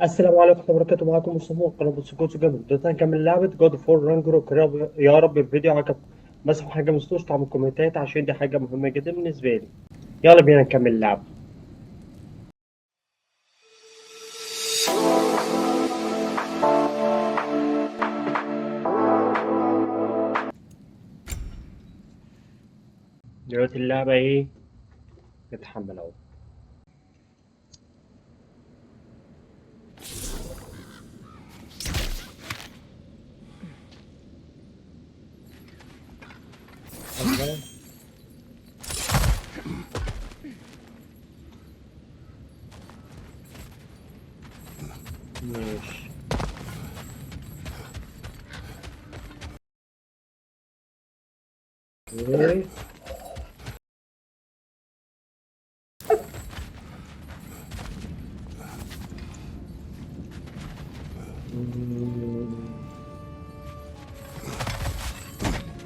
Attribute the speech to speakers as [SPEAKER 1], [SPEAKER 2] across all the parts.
[SPEAKER 1] السلام عليكم ورحمة الله وبركاته. معاكم مصطفى قناة سكوت جيمر. دلوقتي هنكمل لعبة جود اوف وور رانجروك. يا رب الفيديو عجبكم. بس حاجة مستوش تعمل الكومنتات عشان دي حاجة مهمة جدا بالنسبة لي. يلا بينا نكمل اللعبة. دلوقتي اللعبة ايه؟ نتحمل اهو. الله. ماشي. اوكي.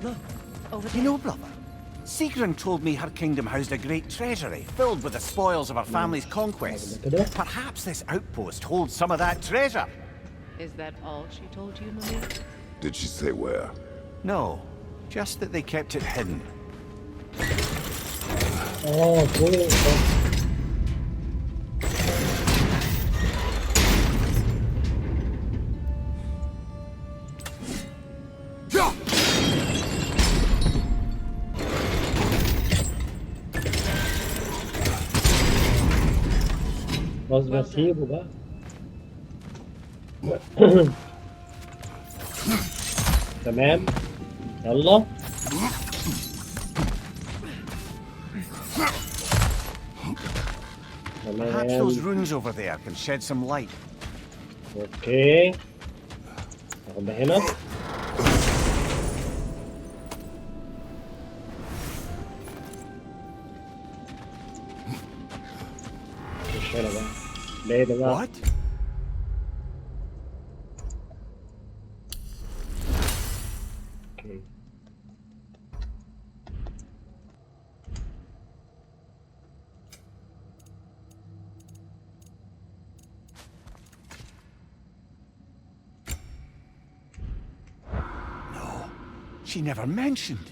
[SPEAKER 2] Look, over there. You know, brother, Sigrun told me her kingdom housed a great treasury filled with the spoils of her family's conquests. Perhaps this outpost holds some of that treasure.
[SPEAKER 3] Is that all she told you, Mimir?
[SPEAKER 4] Did she say where?
[SPEAKER 2] No, just that they kept it hidden.
[SPEAKER 1] اه فوق. بس بسيبه بقى. تمام. يلا.
[SPEAKER 2] Perhaps those
[SPEAKER 1] تمام.
[SPEAKER 2] runes over there can shed some light.
[SPEAKER 1] اوكي. ناخد ده هنا. مش هنا بقى. ليه ده بقى؟
[SPEAKER 2] What?
[SPEAKER 1] اوكي.
[SPEAKER 2] She never mentioned.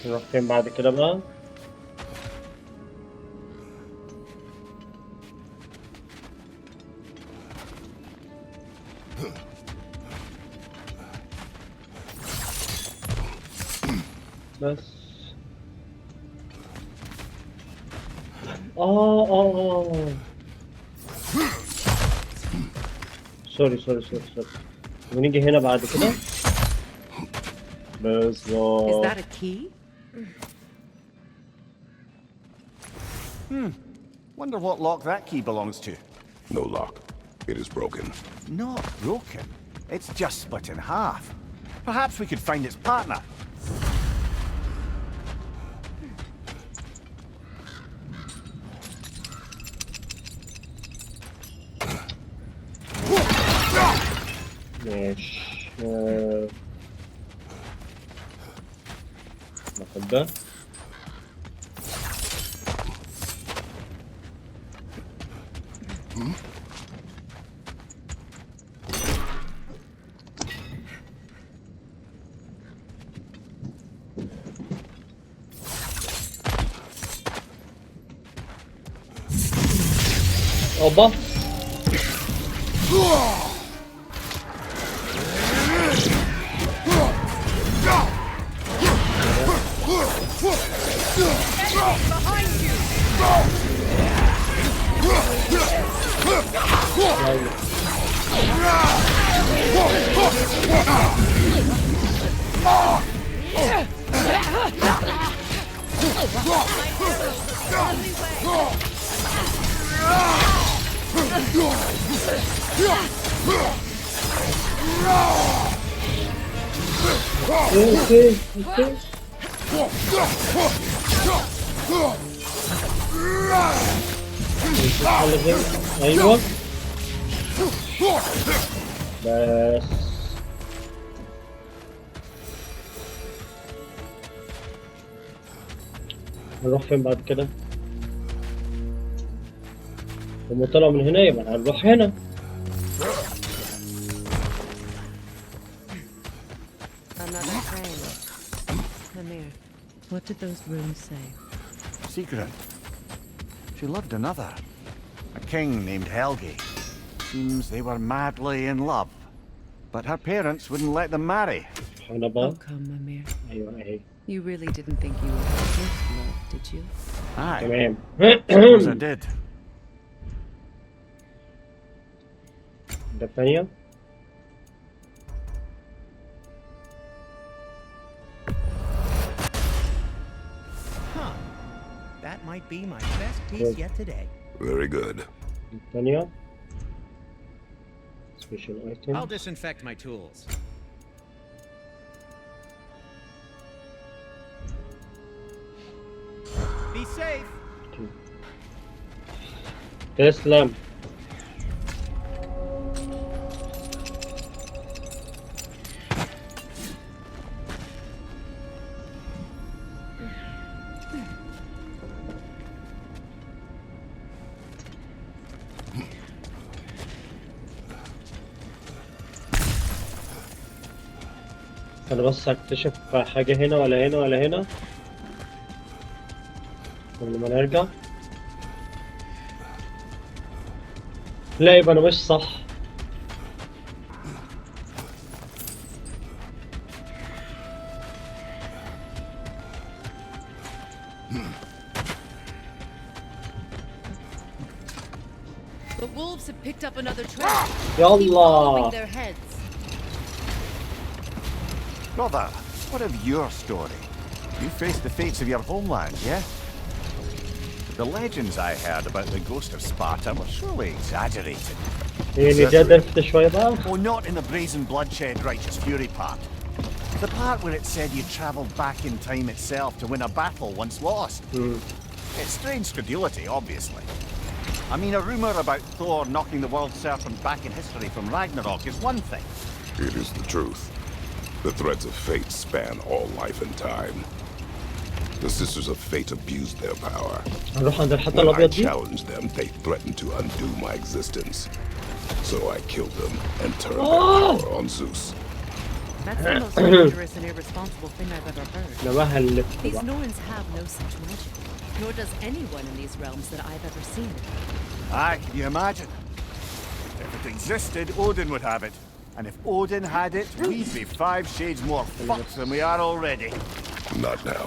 [SPEAKER 1] نروح فين بعد كده بقى؟ بس سوري ونيجي هنا بعد كده.
[SPEAKER 3] Is
[SPEAKER 1] بالظبط.
[SPEAKER 3] that a key?
[SPEAKER 2] Wonder what lock that key belongs to.
[SPEAKER 4] No lock. It is broken.
[SPEAKER 2] Not broken. It's just split in half. Perhaps we could find its partner.
[SPEAKER 1] ماشي. ناخد ده. اوبا. اوكي. ايوه. بس نروح فين بعد كده؟ هم طلعوا من هنا يبقى هنروح هنا.
[SPEAKER 3] Another train. Mimir, what did those runes say?
[SPEAKER 2] Secret. She loved another. A king named Helgi. Seems they were madly in love. But her parents wouldn't let them marry.
[SPEAKER 1] سبحان
[SPEAKER 3] Oh,
[SPEAKER 1] الله.
[SPEAKER 3] come, Mimir.
[SPEAKER 1] ايوه اهي.
[SPEAKER 3] You really didn't think you were first love, did you?
[SPEAKER 2] Aye,
[SPEAKER 1] تمام.
[SPEAKER 2] suppose I did.
[SPEAKER 1] ده الثانية.
[SPEAKER 5] Huh. That might be my best piece yet today.
[SPEAKER 4] Very good.
[SPEAKER 1] الثانية. Special item.
[SPEAKER 5] I'll disinfect my tools. Be safe.
[SPEAKER 1] تسلم. انا بس اكتشف حاجة هنا ولا هنا ولا هنا قبل ما نرجع. لا يبقى انا مش صح.
[SPEAKER 3] The wolves have picked up another train.
[SPEAKER 1] يلا.
[SPEAKER 3] Their heads.
[SPEAKER 2] Brother, what of your story? You faced the fates of your homeland, yeah? The legends I heard about the ghost of Sparta were surely exaggerated.
[SPEAKER 1] يعني ده درفت شوية بقى.
[SPEAKER 2] Oh, not in the brazen bloodshed righteous fury part. The part where it said you travelled back in time itself to win a battle once lost. It's strange credulity, obviously. I mean, a rumour about Thor knocking the world serpent back in history from Ragnarok is one thing.
[SPEAKER 4] It is the truth. The threads of fate span all life and time. The Sisters of Fate abused their power.
[SPEAKER 1] هنروح عند الحتة
[SPEAKER 4] When I
[SPEAKER 1] الأبيض دي.
[SPEAKER 4] challenged them, they threatened to undo my existence. So I killed them and turned their power on Zeus.
[SPEAKER 3] That's the most dangerous and irresponsible thing I've ever heard.
[SPEAKER 1] نواها اللي
[SPEAKER 3] These Norns have no such magic, nor does anyone in these realms that I've ever seen.
[SPEAKER 2] Aye, can you imagine? If it existed, Odin would have it. And if Odin had it, we'd be 5 shades more fucked than we are already.
[SPEAKER 4] Not now.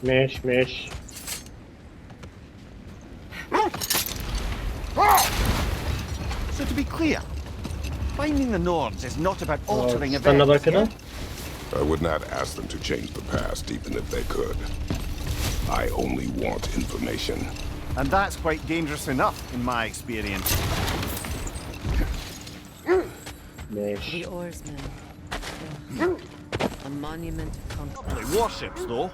[SPEAKER 1] ماشي.
[SPEAKER 2] So to be clear, finding the Nords is not about altering
[SPEAKER 1] استنى بقى
[SPEAKER 2] events.
[SPEAKER 1] كده.
[SPEAKER 2] yeah?
[SPEAKER 4] I would not ask them to change the past, even if they could. I only want information.
[SPEAKER 2] And that's quite dangerous enough, in my experience.
[SPEAKER 1] ماشي.
[SPEAKER 3] The oarsmen. A monument of conquest.
[SPEAKER 2] Lovely warships, though.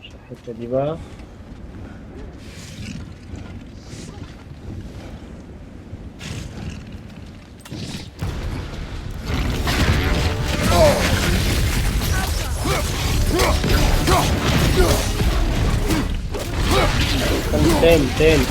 [SPEAKER 1] مش الحتة دي بقى. تاني.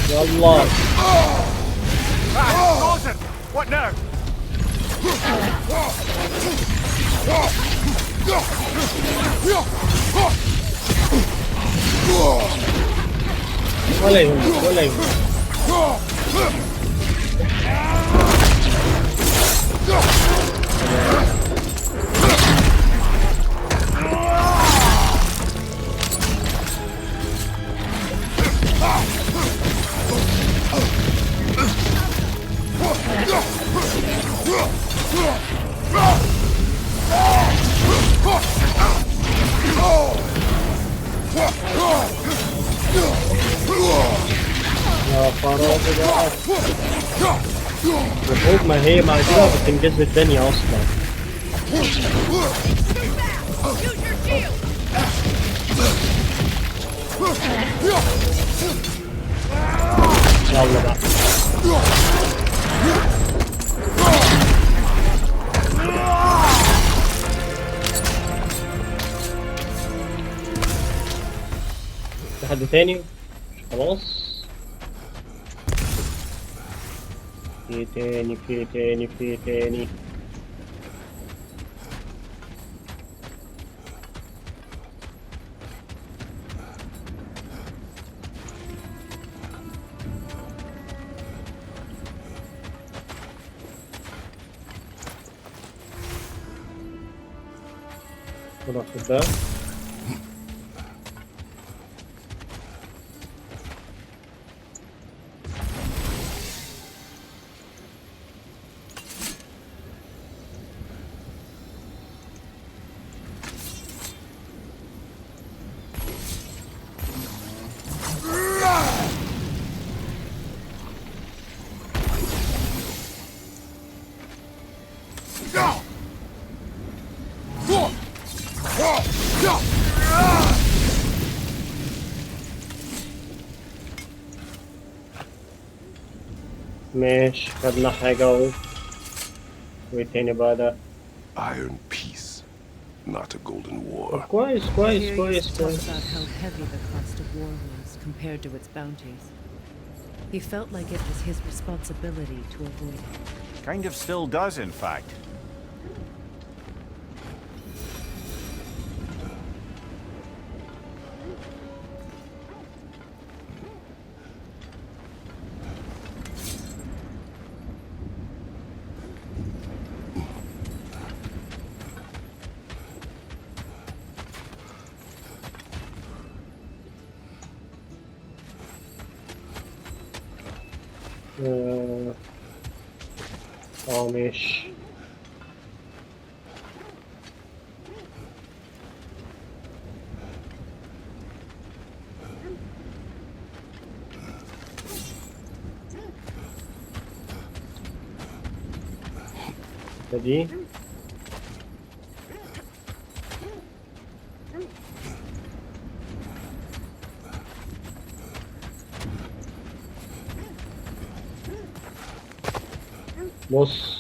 [SPEAKER 1] يلا.
[SPEAKER 2] Frozen! What now?
[SPEAKER 1] ولا يهمك. المفروض ما هي مع كده بتنجز الدنيا اصلا. يلا بقى. في حد تاني؟ خلاص. في تاني. وناخد ده. ماشي، خدنا حاجة اهو. وايه تاني بقى ده؟
[SPEAKER 4] Iron peace, not a golden war.
[SPEAKER 1] كويس.
[SPEAKER 3] Here used to talk about how heavy the cost of war was compared to its bounties. He felt like it was his responsibility to avoid it.
[SPEAKER 2] Kind of still does, in fact.
[SPEAKER 1] ماشي. دي بص.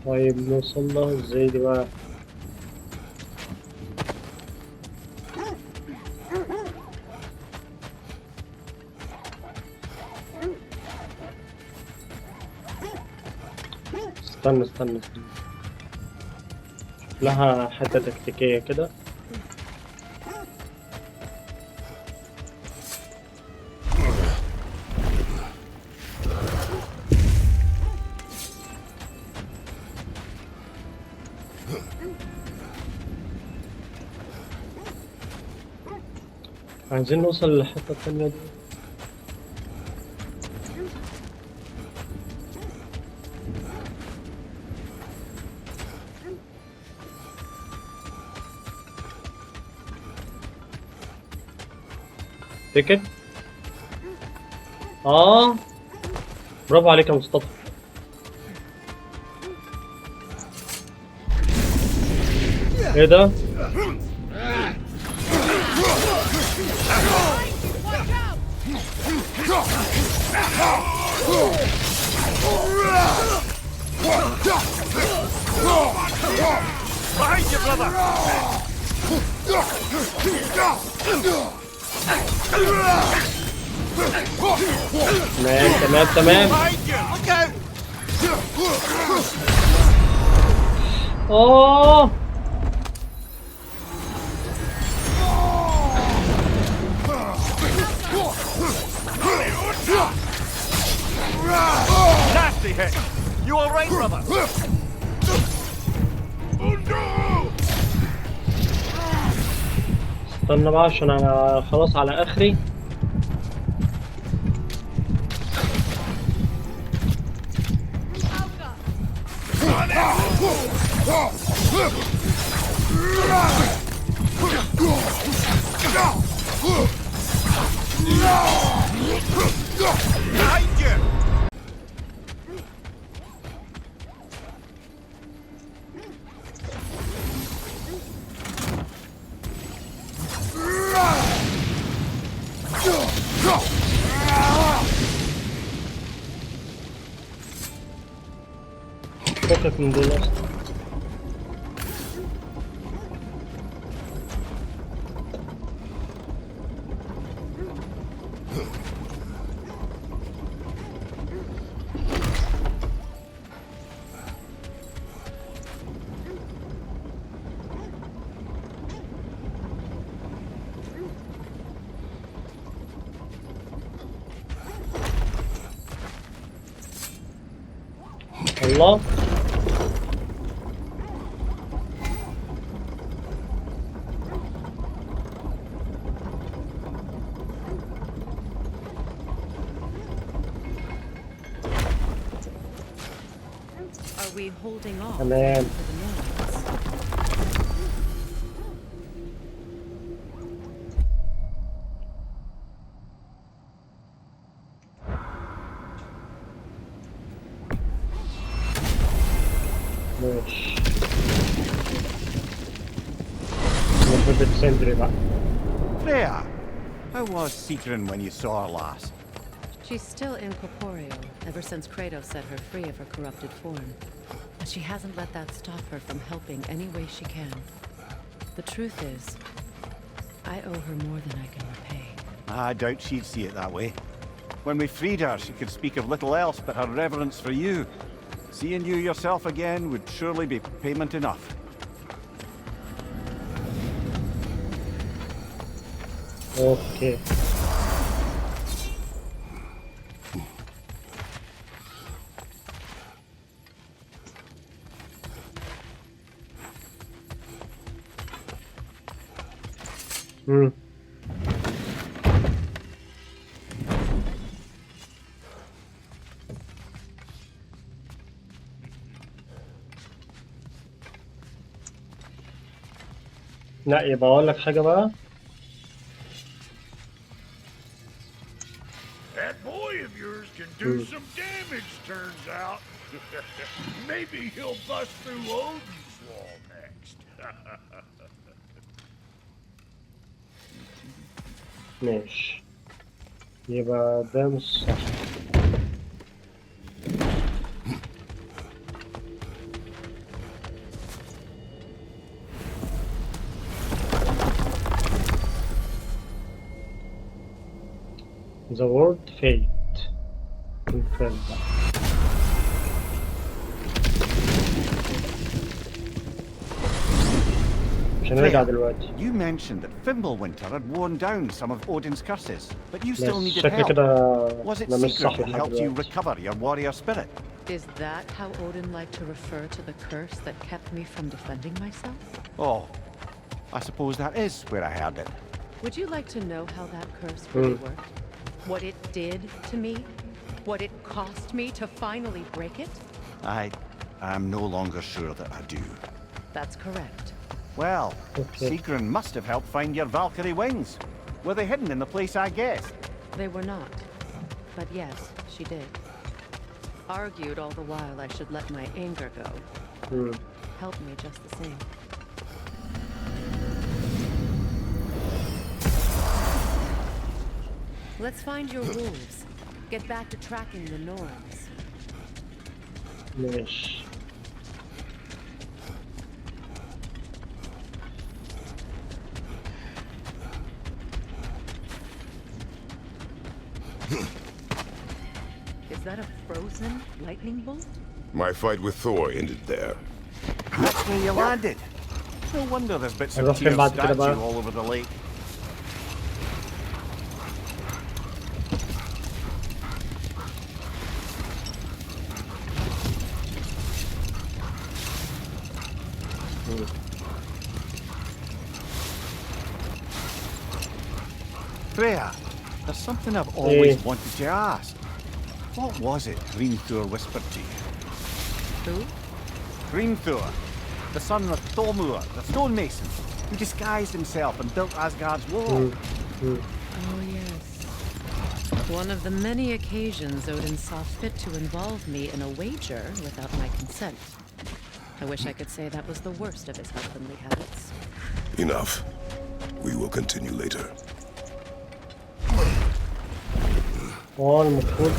[SPEAKER 1] طيب نوصل له ازاي دي بقى؟ استنى لها حتة تكتيكية كده. عايزين نوصل للحتة التانية دي. تيكت. برافو عليك يا مصطفى. ايه ده؟
[SPEAKER 2] Behind you, brother!
[SPEAKER 1] تمام.
[SPEAKER 2] Behind you! Look out! Nasty hit! You alright, brother?
[SPEAKER 1] استنى بقى عشان انا خلاص على اخري.
[SPEAKER 2] Behind you!
[SPEAKER 1] فكك من دول اصلا. الله.
[SPEAKER 3] Are we holding off
[SPEAKER 1] تمام.
[SPEAKER 3] for the moments?
[SPEAKER 1] ماشي. المفروض تسندري بقى.
[SPEAKER 2] Freya! How was Seekrin when you saw her last?
[SPEAKER 3] She's still incorporeal, ever since Kratos set her free of her corrupted form. But she hasn't let that stop her from helping any way she can. The truth is, I owe her more than I can repay.
[SPEAKER 2] I doubt she'd see it that way. When we freed her, she could speak of little else but her reverence for you. Seeing you yourself again would surely be payment enough.
[SPEAKER 1] اوكي. لا يبقى اقول لك حاجه بقى.
[SPEAKER 6] That boy of yours can do some damage, turns out. Maybe he'll bust through Odin's wall next.
[SPEAKER 1] ماشي. يبقى ده مش صح. The word fate. Confirm that. مش هنرجع دلوقتي.
[SPEAKER 2] You mentioned that Fimbulwinter had worn down some of Odin's curses, but you still
[SPEAKER 1] بس
[SPEAKER 2] needed
[SPEAKER 1] شكل
[SPEAKER 2] help.
[SPEAKER 1] كده
[SPEAKER 2] Was it
[SPEAKER 1] ده مش
[SPEAKER 2] Seekrin
[SPEAKER 1] صح
[SPEAKER 2] who
[SPEAKER 1] لحد
[SPEAKER 2] helped you
[SPEAKER 1] دلوقتي.
[SPEAKER 2] recover your warrior spirit?
[SPEAKER 3] Is that how Odin liked to refer to the curse that kept me from defending myself?
[SPEAKER 2] Oh, I suppose that is where I heard it.
[SPEAKER 3] Would you like to know how that curse really worked? What it did to me? What it cost me to finally break it?
[SPEAKER 2] I am no longer sure that I do.
[SPEAKER 3] That's correct.
[SPEAKER 2] Well,
[SPEAKER 1] Okay.
[SPEAKER 2] Seekrin must have helped find your Valkyrie wings. Were they hidden in the place I guessed?
[SPEAKER 3] They were not. But yes, she did. Argued all the while I should let my anger go. Helped me just the same. Let's find your wolves. Get back to tracking the Norns.
[SPEAKER 1] ماشي.
[SPEAKER 3] Is that a frozen lightning bolt?
[SPEAKER 4] My fight with Thor ended there.
[SPEAKER 2] That's where you landed. No wonder there's bits of
[SPEAKER 1] نروح فين
[SPEAKER 2] Tyr's
[SPEAKER 1] بعد كده
[SPEAKER 2] statue
[SPEAKER 1] بقى؟
[SPEAKER 2] all over the lake. Freya, there's something I've always wanted to ask. What was it Greenthor whispered to you?
[SPEAKER 3] Who?
[SPEAKER 2] Greenthor, the son of Thormur, the stonemason, who disguised himself and built Asgard's wall.
[SPEAKER 3] Oh, yes. One of the many occasions Odin saw fit to involve me in a wager without my consent. I wish I could say that was the worst of his husbandly habits.
[SPEAKER 4] Enough. We will continue later.
[SPEAKER 1] المفروض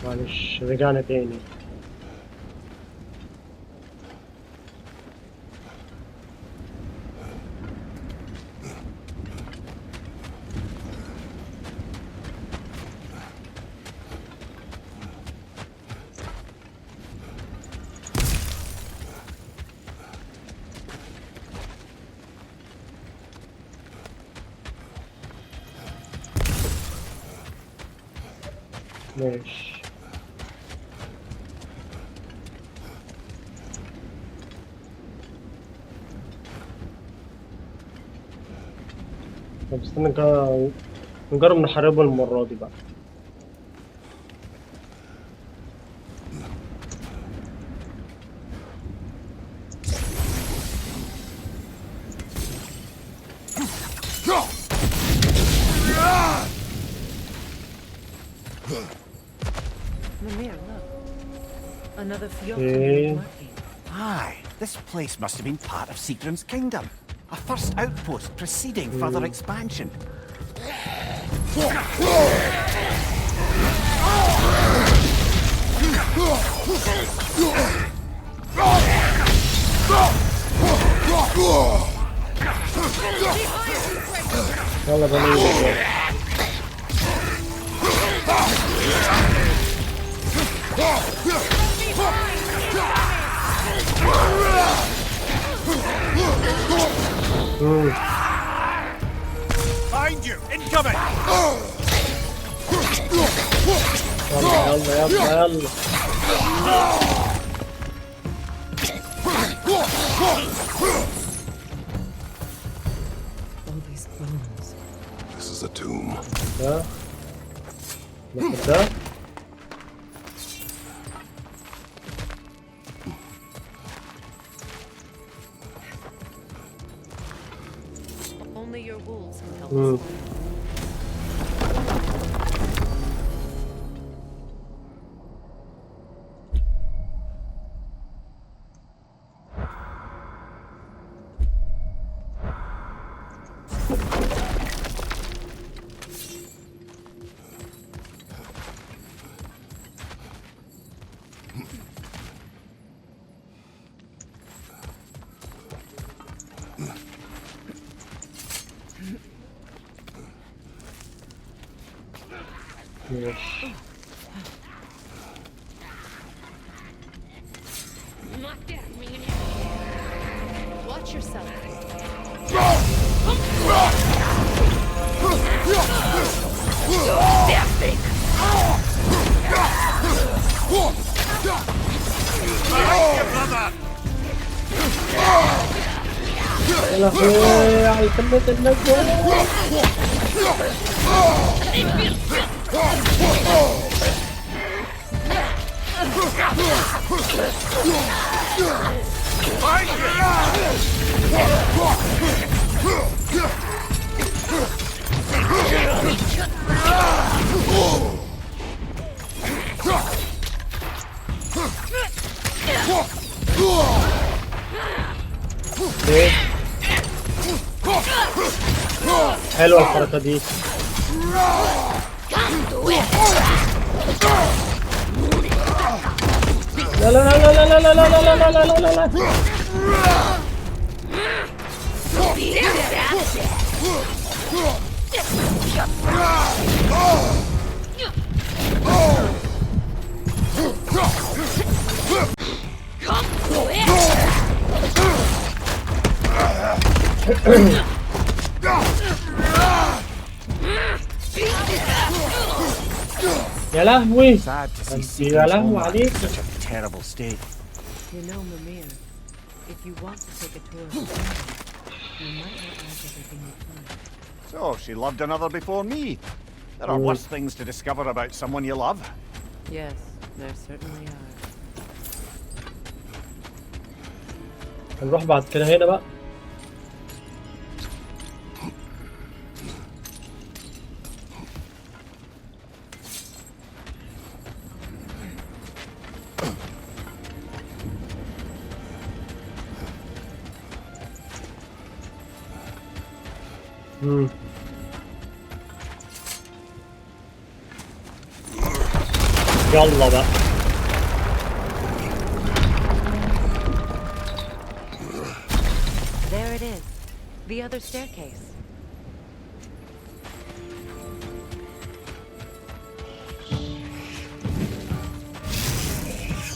[SPEAKER 1] معلش رجعنا تاني. ماشي. طب استنى نجرب نحاربه المرة دي بقى.
[SPEAKER 3] Mimir, look. Another fjord.
[SPEAKER 1] Okay.
[SPEAKER 2] Aye, this place must have been part of Sigrun's kingdom. A first outpost preceding further expansion.
[SPEAKER 1] يلا بنيجي.
[SPEAKER 2] Find you! Incoming!
[SPEAKER 1] يلا يلا يلا يلا.
[SPEAKER 3] All these bones.
[SPEAKER 4] This is a tomb.
[SPEAKER 1] ده ناخد ده.
[SPEAKER 3] Only your wolves can help us.
[SPEAKER 1] ماشي.
[SPEAKER 3] Watch yourself.
[SPEAKER 1] يا لهوي على كمية النجوى. حلوة الحركة دي. لا لا لا لا لا لا لا لا لا لا لا لا لا. يا لهوي.
[SPEAKER 2] Sad to see
[SPEAKER 1] يا
[SPEAKER 2] Siegmund's
[SPEAKER 1] لهوي
[SPEAKER 2] homeland
[SPEAKER 1] عليك.
[SPEAKER 2] in such a terrible state.
[SPEAKER 3] You know, Mimir, if you want to take a tour of the kingdom, you might not like everything you find.
[SPEAKER 2] So, she loved another before me. There are worse things to discover about someone you love.
[SPEAKER 3] Yes, there certainly are.
[SPEAKER 1] هنروح بعد كده هنا بقى. يلا بقى.
[SPEAKER 3] There it is. The other staircase.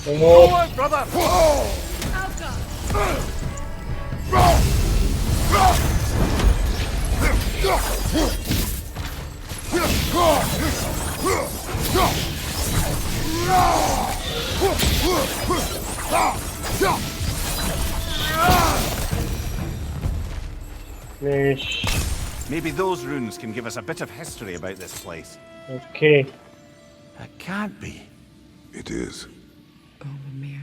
[SPEAKER 1] Oh,
[SPEAKER 2] Forward, brother!
[SPEAKER 1] ماشي.
[SPEAKER 2] Maybe those runes can give us a bit of history about this place.
[SPEAKER 1] اوكي.
[SPEAKER 2] It can't be.
[SPEAKER 4] It is.
[SPEAKER 3] Oh, Mimir.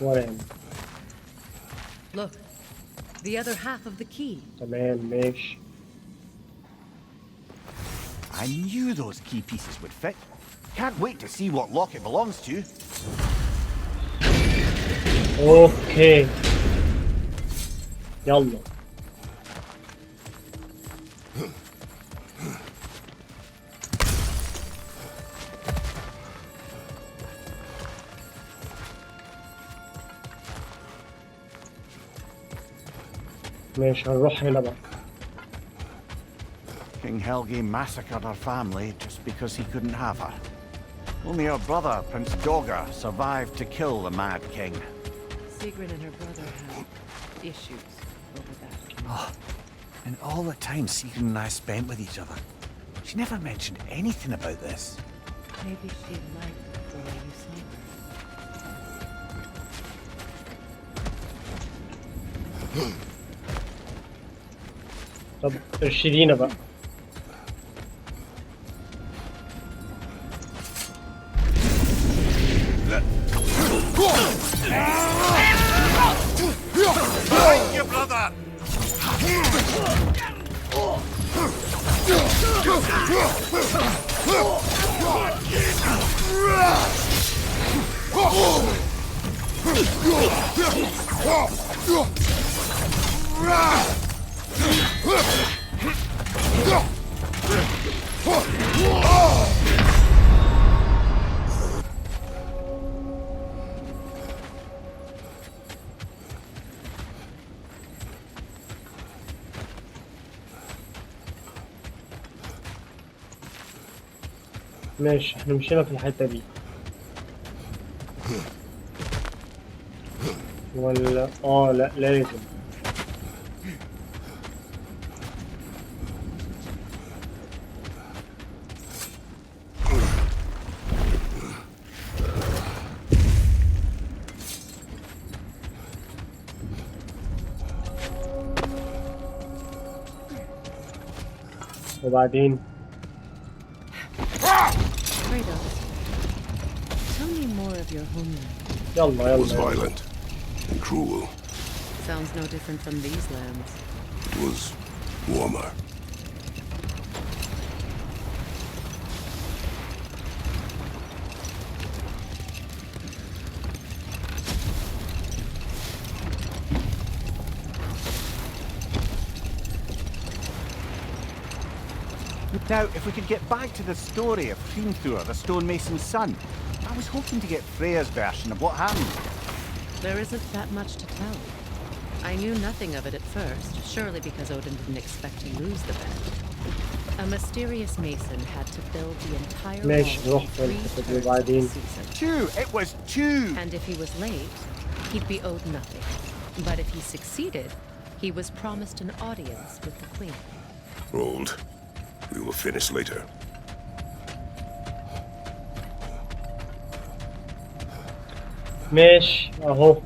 [SPEAKER 1] ورا.
[SPEAKER 3] Look, the other half of the key.
[SPEAKER 1] تمام ماشي.
[SPEAKER 2] I knew those key pieces would fit. Can't wait to see what lock it belongs to.
[SPEAKER 1] اوكي. يلا. ماشي هنروح هنا بقى.
[SPEAKER 2] King Helge massacred her family just because he couldn't have her. Only her brother, Prince Dogger, survived to kill the Mad King.
[SPEAKER 3] Sigrid and her brother had issues over that.
[SPEAKER 2] And all the time Sigrid and I spent with each other, she never mentioned anything about this.
[SPEAKER 3] Maybe she liked the way you saw her.
[SPEAKER 1] طب ارشدينا بقى.
[SPEAKER 2] Thank you, brother!
[SPEAKER 1] ماشي احنا مشينا في الحتة دي. ولا لا لازم. وبعدين
[SPEAKER 3] Kratos, tell me more of your homeland.
[SPEAKER 1] يلا
[SPEAKER 4] It was
[SPEAKER 1] يلا.
[SPEAKER 4] violent and cruel.
[SPEAKER 3] Sounds no different from these lands.
[SPEAKER 4] It was warmer.
[SPEAKER 2] Now, if we could get back to the story of Hrimthur, the stonemason's son, I was hoping to get Freya's version of what happened.
[SPEAKER 3] There isn't that much to tell. I knew nothing of it at first, surely because Odin didn't expect to lose the bet. A mysterious mason had to build the entire
[SPEAKER 1] ماشي
[SPEAKER 3] wall
[SPEAKER 1] نروح
[SPEAKER 3] in
[SPEAKER 1] في
[SPEAKER 3] 3
[SPEAKER 1] الحتة دي
[SPEAKER 3] thirds of the
[SPEAKER 1] وبعدين.
[SPEAKER 3] season.
[SPEAKER 2] Two! It was two!
[SPEAKER 3] And if he was late, he'd be owed nothing. But if he succeeded, he was promised an audience with the queen.
[SPEAKER 4] Hold. We will finish later.
[SPEAKER 1] ماشي اهو.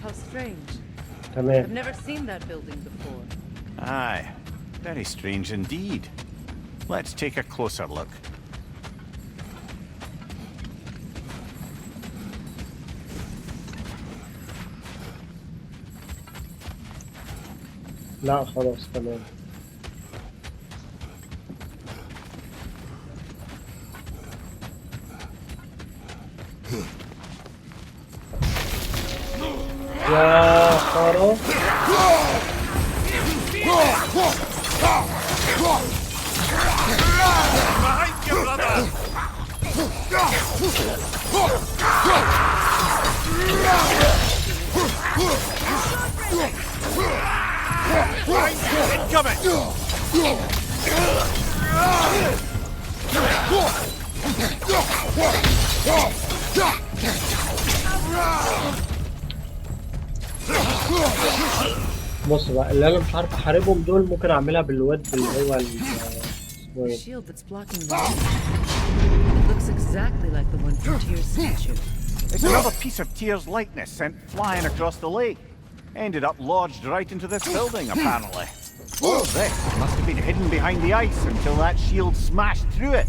[SPEAKER 3] How strange.
[SPEAKER 1] تمام.
[SPEAKER 3] I've never seen that building before.
[SPEAKER 2] Aye, very strange indeed. Let's take a closer look.
[SPEAKER 1] لا خلاص تمام. يا خرا. بص بقى اللي انا مش عارف احاربهم دول ممكن اعملها بالواد اللي هو اسمه ايه.
[SPEAKER 3] Shield that's blocking the light. It looks exactly like the one from Tyr's statue.
[SPEAKER 2] It's another piece of Tyr's likeness sent flying across the lake. Ended up lodged right into this building, apparently. All of this must have been hidden behind the ice until that shield smashed through it.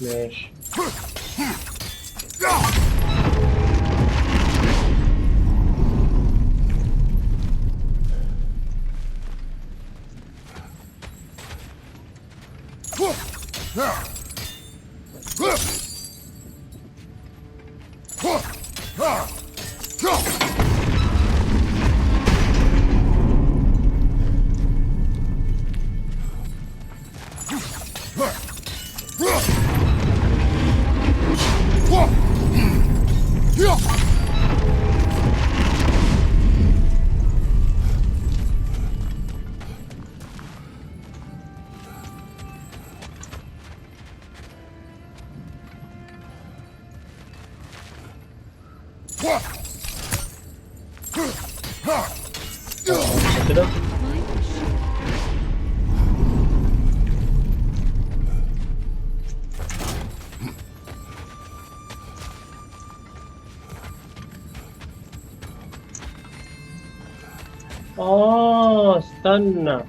[SPEAKER 1] ماشي. كده. استنى.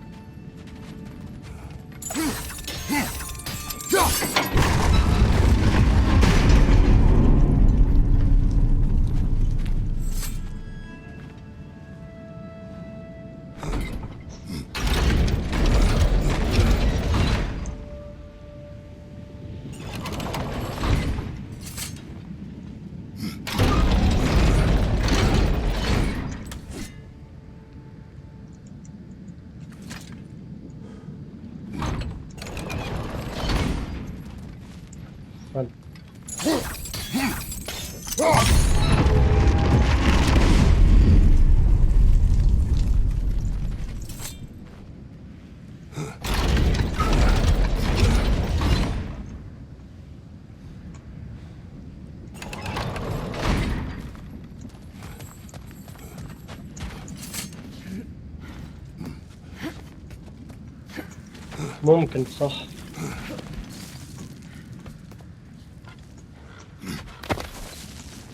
[SPEAKER 1] ممكن صح.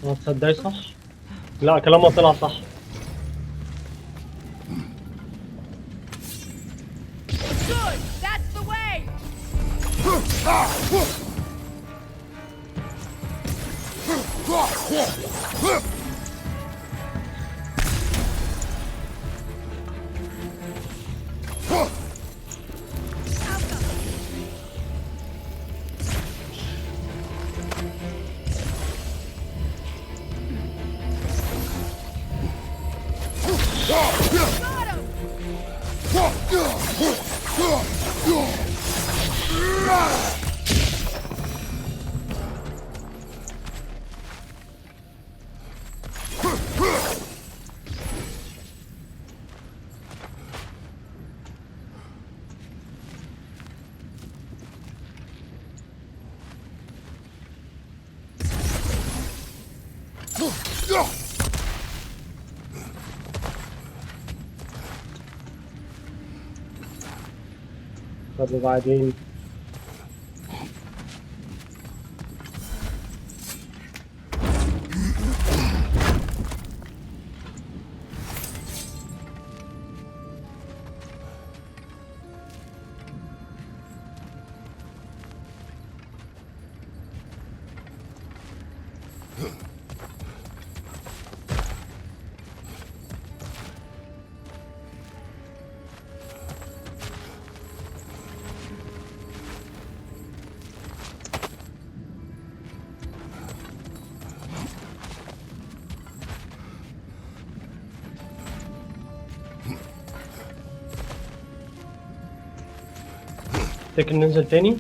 [SPEAKER 1] تصدقي صح؟ لا كلامه طلع صح.
[SPEAKER 7] Good! That's the way! Got him!
[SPEAKER 1] طب وبعدين؟ تفتكر ننزل تاني؟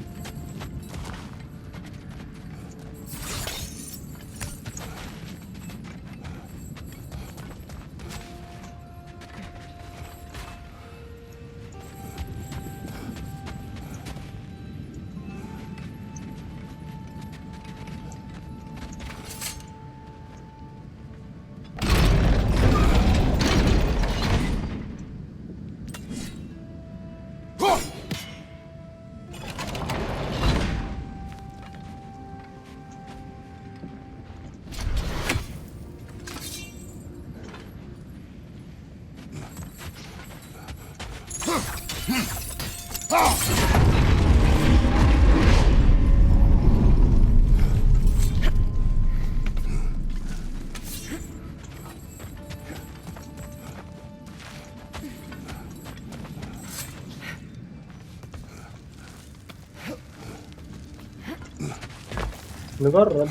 [SPEAKER 1] نجرب.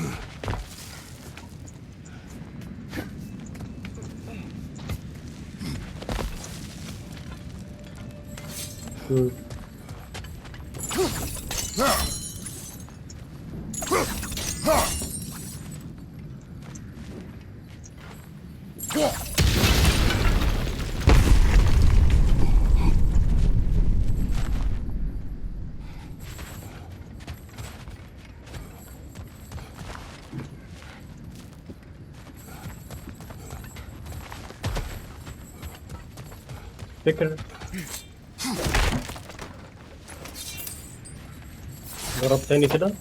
[SPEAKER 1] فكرة جرب تاني كده.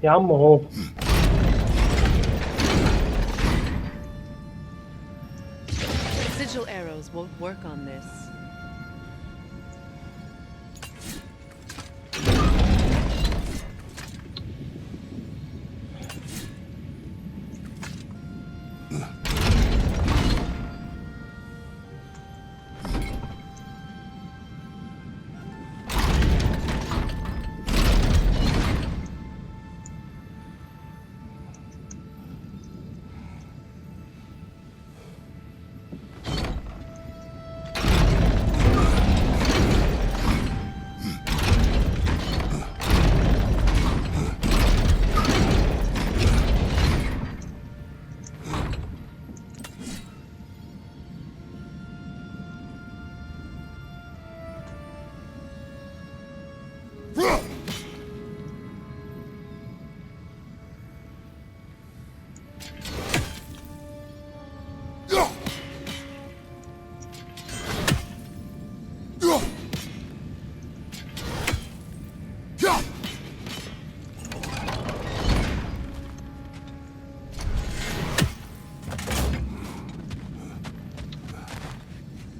[SPEAKER 1] يا عم اهو.
[SPEAKER 3] Sigil arrows won't work on this.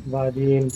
[SPEAKER 1] وبعدين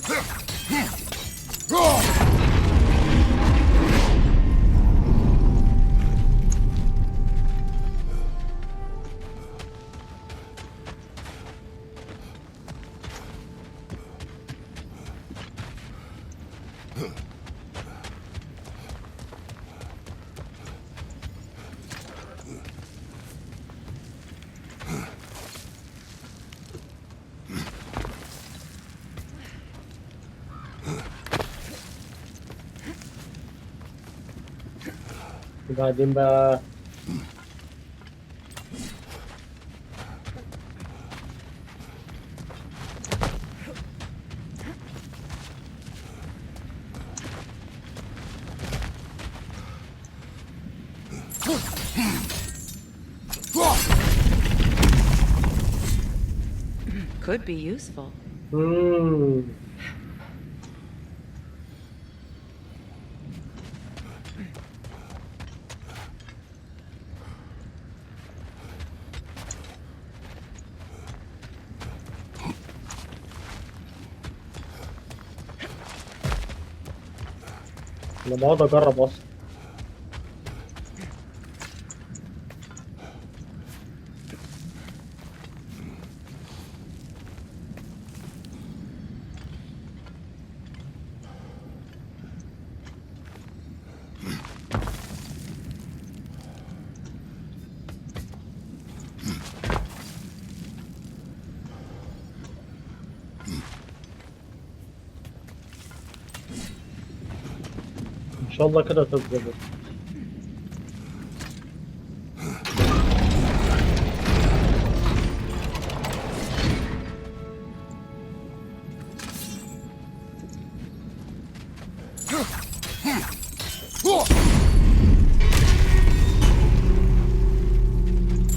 [SPEAKER 1] بقى
[SPEAKER 3] Could be useful.
[SPEAKER 1] انا بقعد اجرب اصلا. ان شاء الله كده تتظبط.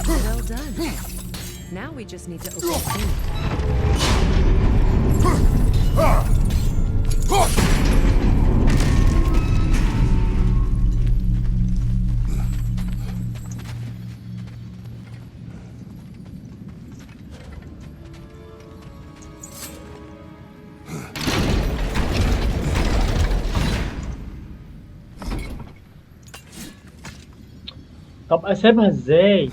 [SPEAKER 3] Well done. Now we just need to open the thing.
[SPEAKER 1] طب اسيبها ازاي؟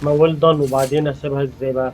[SPEAKER 1] ما ويل دان. وبعدين اسيبها ازاي بقى؟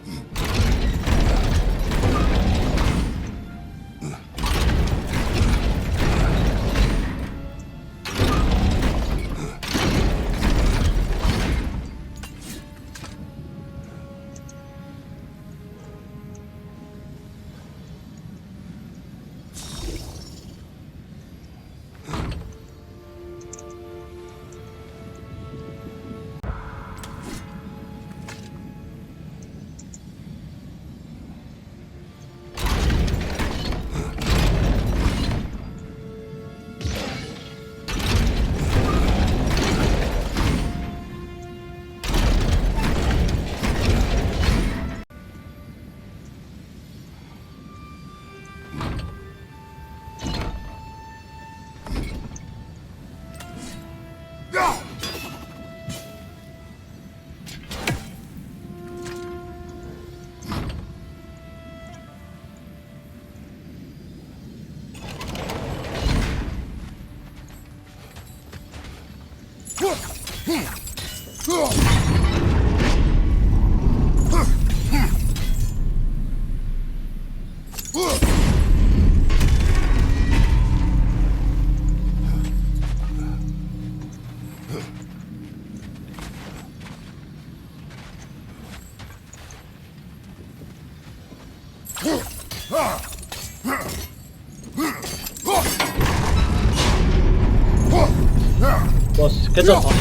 [SPEAKER 1] بص كده صح.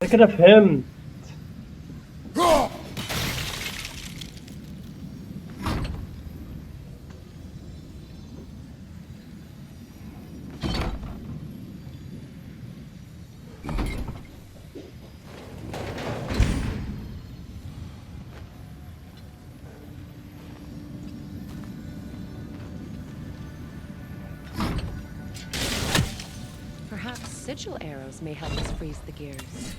[SPEAKER 1] أنا كده فهمت.
[SPEAKER 3] Perhaps sigil arrows may help us freeze the gears.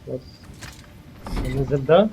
[SPEAKER 1] بس ننزل ده.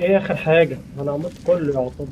[SPEAKER 1] ايه اخر حاجة؟ انا عملت كله يعتبر.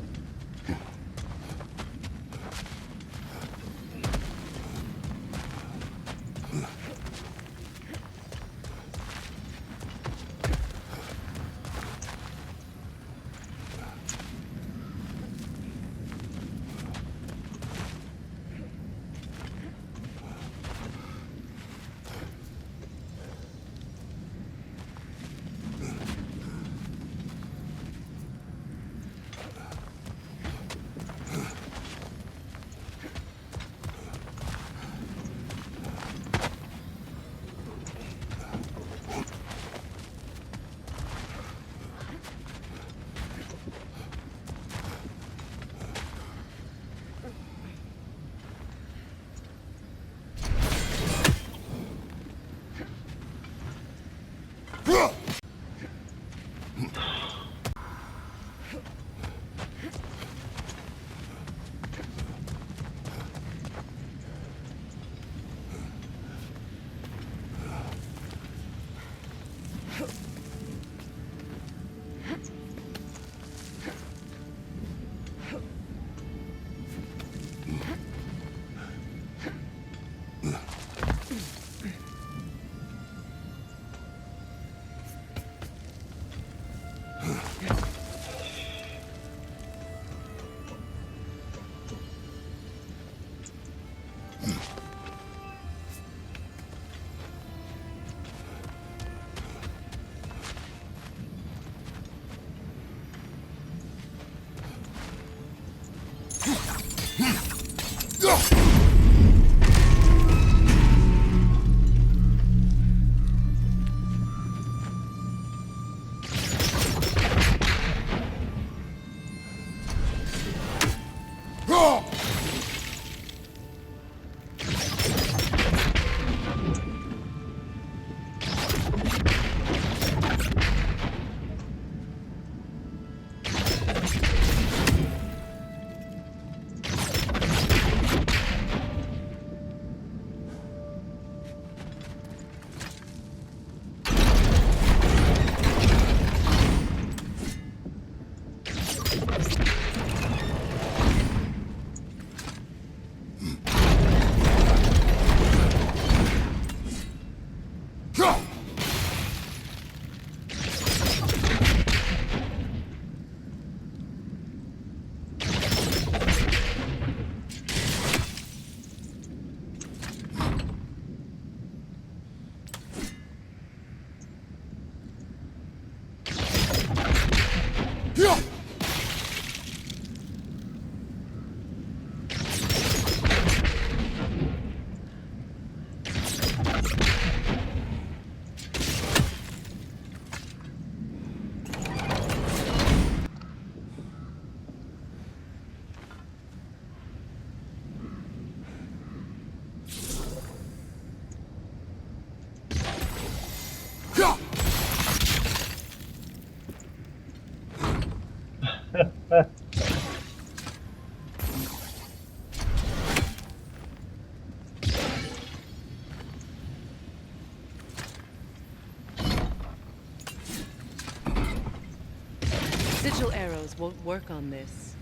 [SPEAKER 3] Sigil arrows won't work on this.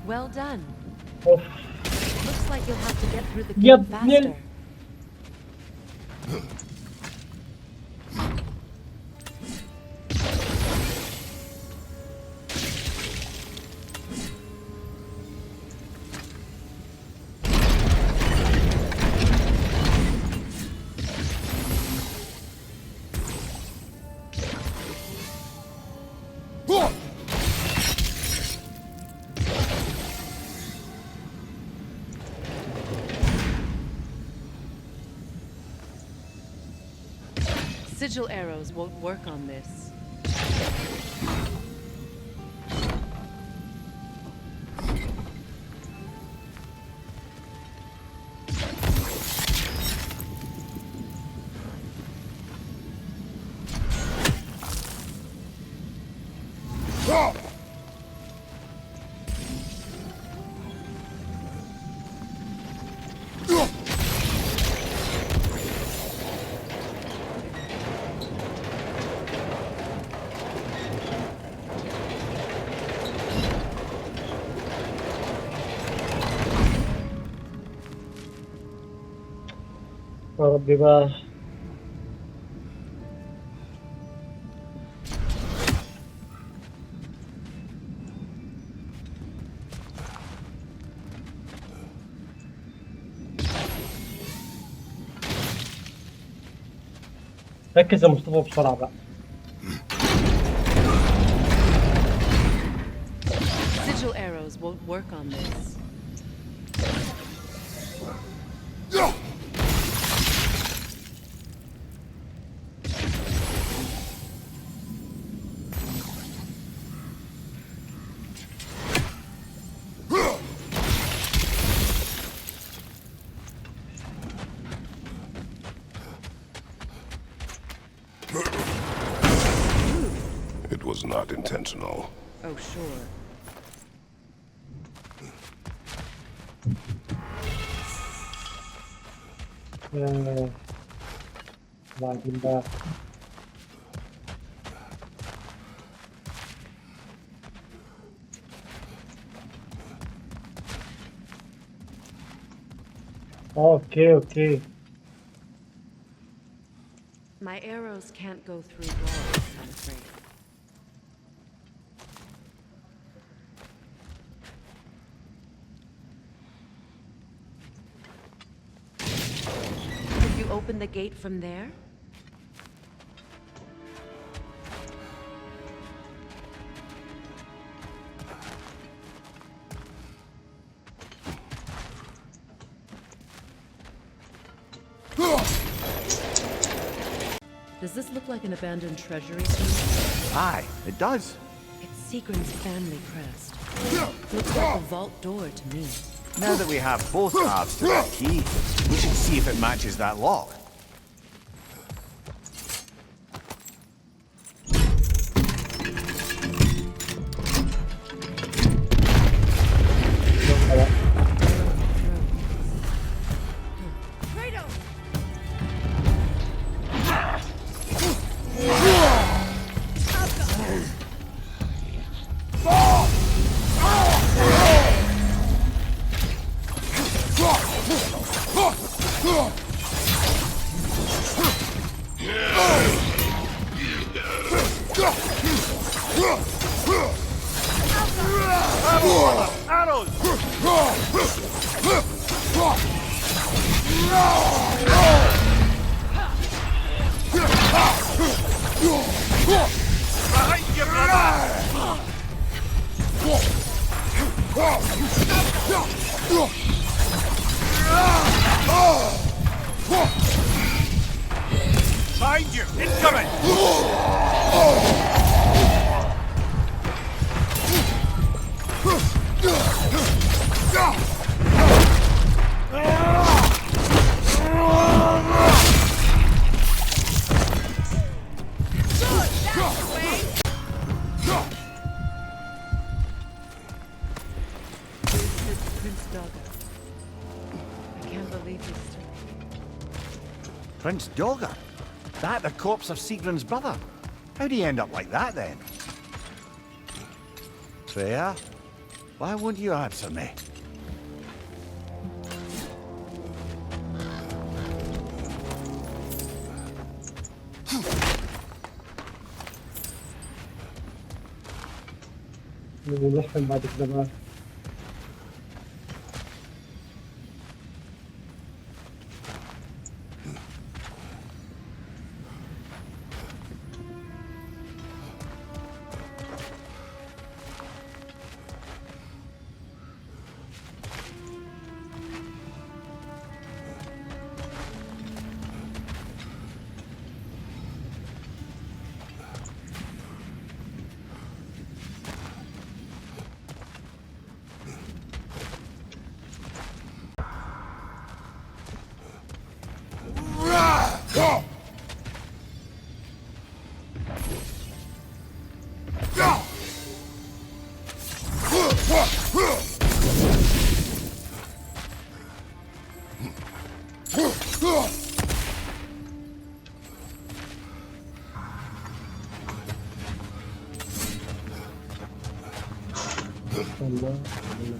[SPEAKER 3] Well done.
[SPEAKER 1] اوف
[SPEAKER 3] Looks like you'll have to get through the
[SPEAKER 1] يا
[SPEAKER 3] game
[SPEAKER 1] ابن ال-
[SPEAKER 3] faster. Sigil arrows won't work on this.
[SPEAKER 1] بيبقى ركز يا مصطفى بسرعة بقى.
[SPEAKER 3] Sigil arrows won't work on this.
[SPEAKER 4] It was not intentional.
[SPEAKER 3] Oh, sure.
[SPEAKER 1] بعدين بقى اوكي.
[SPEAKER 3] My arrows can't go through walls, I'm afraid. Could you open the gate from there? Does this look like an abandoned treasury to you?
[SPEAKER 2] Aye, it does.
[SPEAKER 3] It's Seagram's family crest. Looks like a vault door to me.
[SPEAKER 2] Now that we have both halves to that key, we should see if it matches that lock. Behind you! Incoming! Prince Dogger? That the corpse of Seagram's brother? How'd he end up like that then? Freya, why won't you answer me?
[SPEAKER 1] ونروح بعد كده بقى.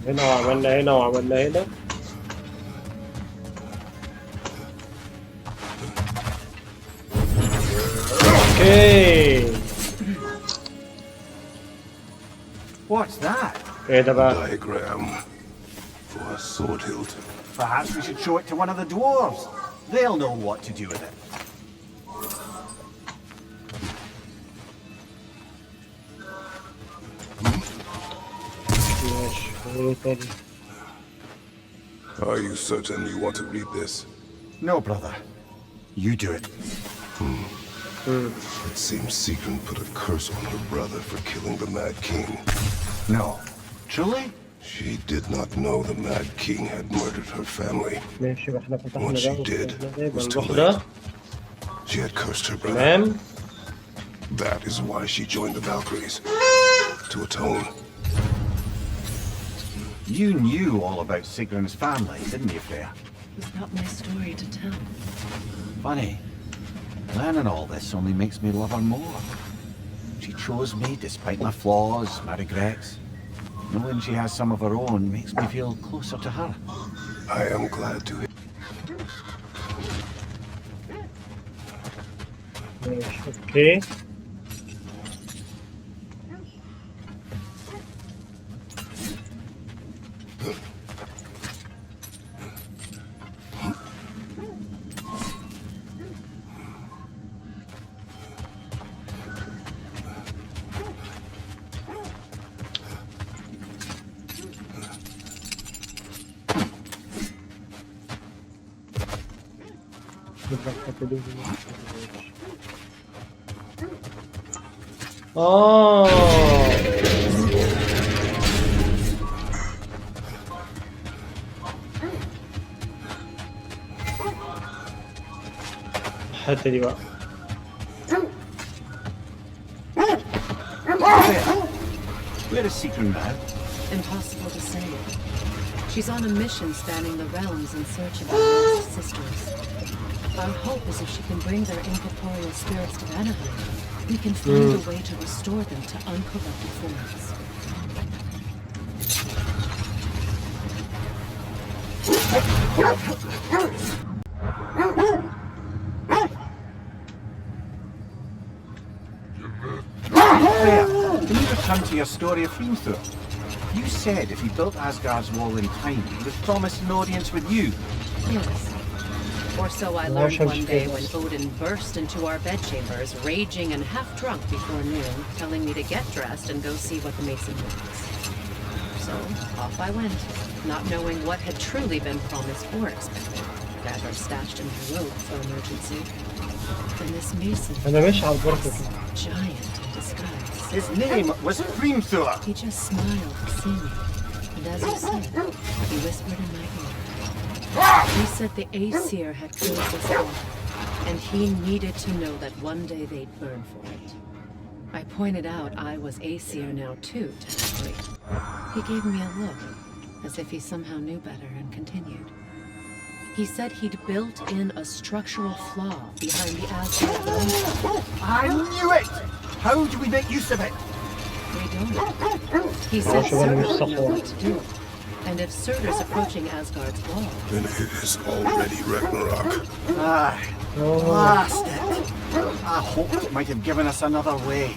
[SPEAKER 1] هنا وعملنا هنا وعملنا هنا. اوكي.
[SPEAKER 2] What's that?
[SPEAKER 1] ايه ده بقى؟
[SPEAKER 4] Diagram for a sword hilt.
[SPEAKER 2] Perhaps we should show it to one of the dwarves. They'll know what to do with it.
[SPEAKER 1] ماشي. ايه تاني؟
[SPEAKER 4] Are you certain you want to read this?
[SPEAKER 2] No, brother. You do it.
[SPEAKER 4] It seems Sigrun put a curse on her brother for killing the Mad King.
[SPEAKER 2] No. Truly?
[SPEAKER 4] She did not know the Mad King had murdered her family.
[SPEAKER 1] ماشي احنا فتحنا
[SPEAKER 4] What she
[SPEAKER 1] ده
[SPEAKER 4] did was too
[SPEAKER 1] نروح ده.
[SPEAKER 4] late. She had cursed her brother.
[SPEAKER 1] تمام.
[SPEAKER 4] That is why she joined the Valkyries. To atone.
[SPEAKER 2] You knew all about Sigrun's family, didn't you, Freya?
[SPEAKER 3] It was not my story to tell.
[SPEAKER 2] Funny. Learning all this only makes me love her more. She chose me despite my flaws, my regrets. Knowing she has some of her own makes me feel closer to her.
[SPEAKER 4] I am glad to hear.
[SPEAKER 1] ماشي اوكي. الحتة دي بقى.
[SPEAKER 2] Where is Sigrun now?
[SPEAKER 3] Impossible to say. She's on a mission spanning the realms in search of our lost sisters. Our hope is if she can bring their incorporeal spirits to Vanaheim, we can find a way to restore them to uncorrupted forms.
[SPEAKER 2] Freya, can you return to your story of Hrimthur? You said if he built Asgard's wall in time, he was promised an audience with you.
[SPEAKER 3] Yes. Or so I learned one day when Odin burst into our bedchambers, raging and half drunk before noon, telling me to get dressed and go see what the mason wants. So off I went, not knowing what had truly been promised or expected. Dagger stashed in my robe for emergency. And this mason
[SPEAKER 1] أنا مش على البركة.
[SPEAKER 3] giant in disguise.
[SPEAKER 2] His name was Hrimthur.
[SPEAKER 3] He just smiled to see me. And as you said, he whispered in my ear. He said the Aesir had killed us all, and he needed to know that one day they'd burn for it. I pointed out I was Aesir now too, technically. He gave me a look, as if he somehow knew better, and continued. He said he'd built in a structural flaw behind the Asgard dome.
[SPEAKER 2] I knew it! How do we make use of it?
[SPEAKER 3] We don't. He said Surtur would know what to do. And if Surtur's approaching Asgard's wall,
[SPEAKER 4] Then it is already Ragnarok.
[SPEAKER 2] Aye. Blast it! I hoped it might have given us another way.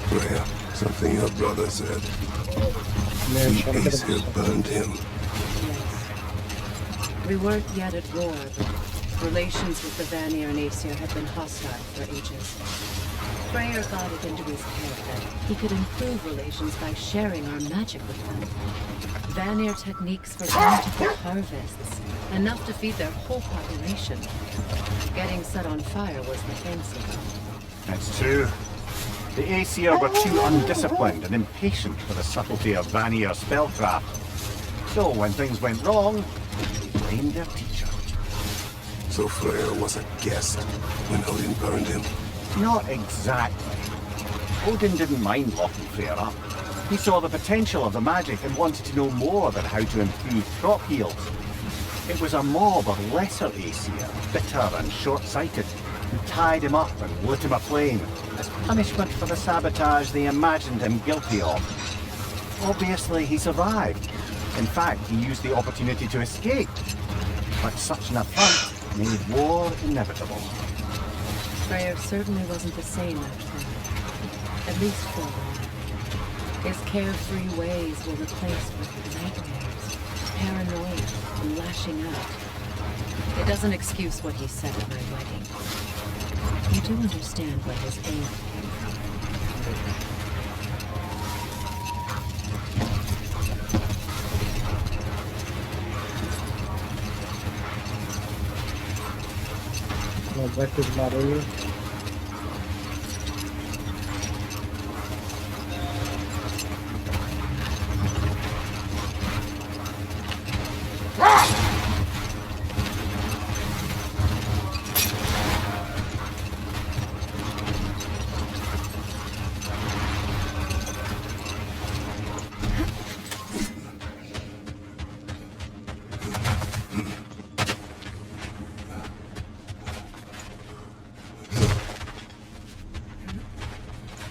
[SPEAKER 4] Freya, something your brother said.
[SPEAKER 1] ماشي
[SPEAKER 4] The
[SPEAKER 1] أنا كده
[SPEAKER 4] Aesir burned him.
[SPEAKER 3] we weren't yet at war, but relations with the Vanir and Aesir had been hostile for ages. Freyr got it into his head that he could improve relations by sharing our magic with them. Vanir techniques for bountiful harvests, enough to feed their whole population. Getting set on fire was the fancy.
[SPEAKER 2] That's true. The Aesir were too undisciplined and impatient for the subtlety of Vanir spellcraft. So when things went wrong, they blamed their teacher.
[SPEAKER 4] So Freya was a guest when Odin burned him.
[SPEAKER 2] Not exactly. Odin didn't mind locking Freyr up. He saw the potential of the magic and wanted to know more than how to improve crop yields. It was a mob of lesser Aesir, bitter and short-sighted, who tied him up and lit him aflame as punishment for the sabotage they imagined him guilty of. Obviously, he survived. In fact, he used the opportunity to escape. But such an affront made war inevitable.
[SPEAKER 3] Freyr certainly wasn't the same after that. At least for a while. His carefree ways were replaced with nightmares, paranoia, and lashing out. It doesn't excuse what he said at my wedding. You do understand what his aim came from.
[SPEAKER 1] ركز مع رؤية.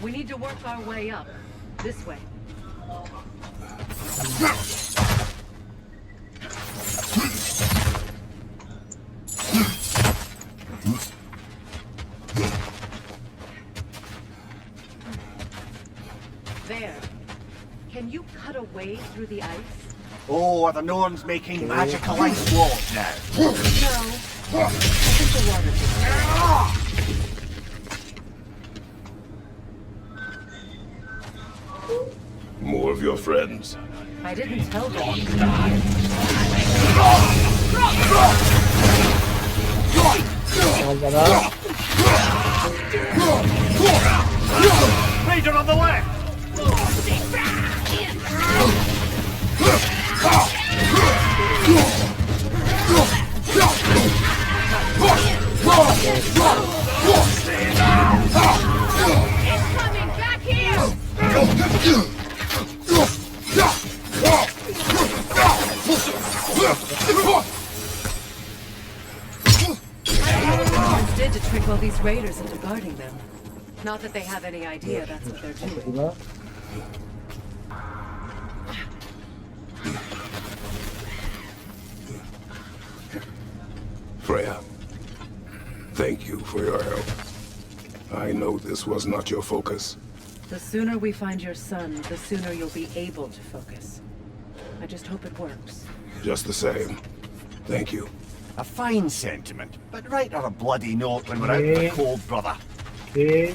[SPEAKER 3] We need to work our way up. This way. There. Can you cut a way through the ice?
[SPEAKER 2] Oh, are the Norns making magical ice walls now?
[SPEAKER 3] No. I think the water just...
[SPEAKER 4] More of your friends.
[SPEAKER 3] I didn't tell them.
[SPEAKER 2] Raider on the left!
[SPEAKER 7] It's coming back here!
[SPEAKER 3] Did to trick all these raiders into guarding them. Not that they have any idea that's what they're doing.
[SPEAKER 4] Freya, thank you for your help. I know this was not your focus.
[SPEAKER 3] The sooner we find your son, the sooner you'll be able to focus. I just hope it works.
[SPEAKER 4] Just the same. Thank you.
[SPEAKER 2] A fine sentiment, but write her a bloody note when we're out in the cold, brother.
[SPEAKER 1] Okay.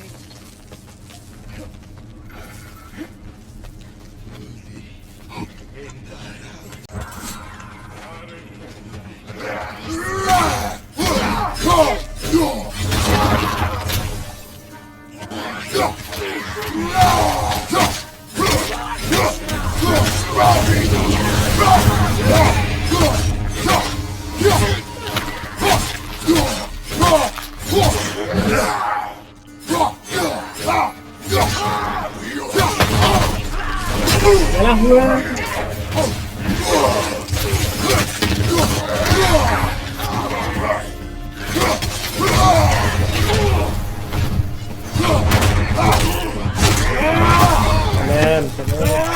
[SPEAKER 1] يا لهوي تمام تمام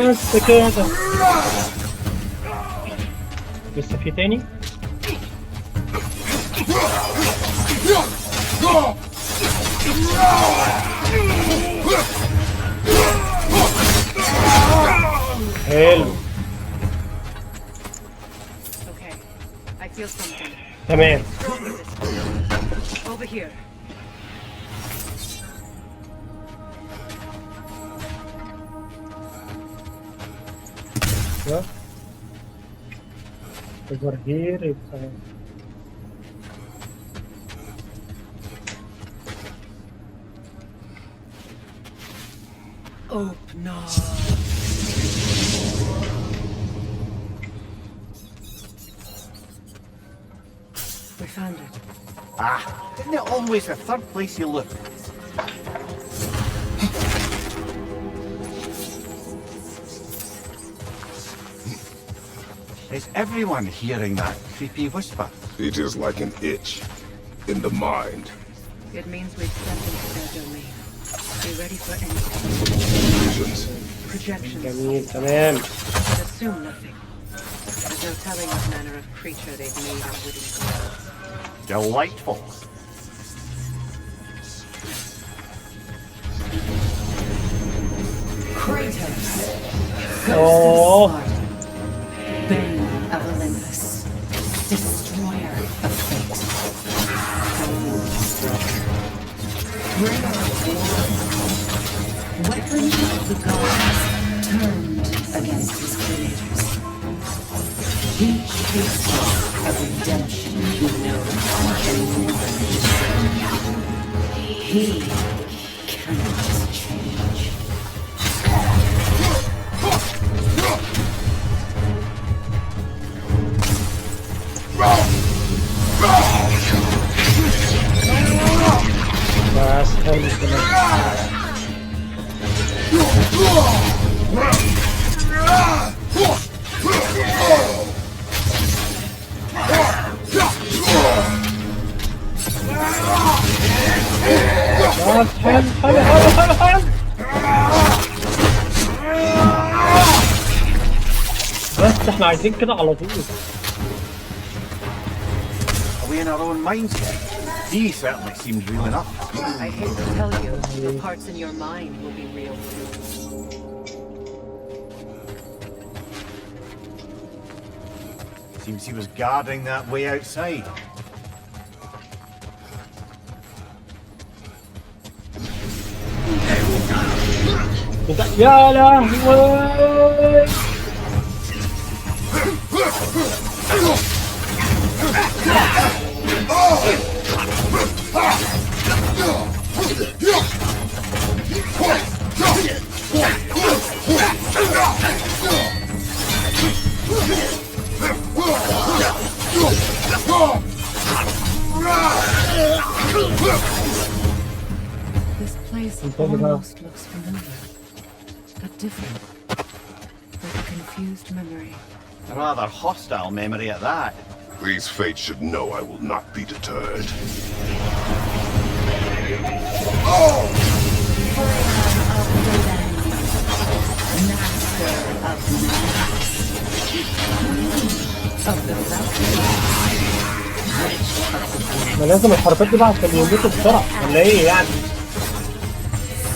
[SPEAKER 1] بس كده لسه في تاني حلو.
[SPEAKER 3] Okay, I feel something.
[SPEAKER 1] تمام.
[SPEAKER 3] Stronger this time. Over here.
[SPEAKER 1] ايوه. over here يبقى
[SPEAKER 3] Open up. We found it.
[SPEAKER 2] Ah, isn't it always the third place you look? Is everyone hearing that creepy whisper?
[SPEAKER 4] It is like an itch in the mind.
[SPEAKER 3] It means we've stepped into their domain. Be ready for anything.
[SPEAKER 4] Visions.
[SPEAKER 3] Projections.
[SPEAKER 1] جميل. تمام.
[SPEAKER 3] But assume nothing. There's no telling what manner of creature they've made unwitting themselves.
[SPEAKER 2] Delightful.
[SPEAKER 8] Kratos.
[SPEAKER 1] Oh.
[SPEAKER 8] Bane of Olympus. Destroyer of fate. Bringer of war. Weapon of the gods turned against his creators. Each faces a redemption he knows can never discern. He cannot change.
[SPEAKER 1] بس حلو الكلام. بس حلو حلو حلو حلو حلو. بس احنا عايزين كده على طول.
[SPEAKER 2] Are we in our own minds yet? He certainly seems real enough.
[SPEAKER 3] I hate to tell you, the parts in your mind will be real too.
[SPEAKER 2] Seems he was guarding that way outside.
[SPEAKER 1] يا لهوي.
[SPEAKER 3] This place almost looks familiar, but different. Like a confused memory.
[SPEAKER 2] A rather hostile memory at that.
[SPEAKER 4] These fates should know I will not be deterred.
[SPEAKER 1] ما لازم الحركات دي بقى عشان يموتوا بسرعة ولا ايه يعني؟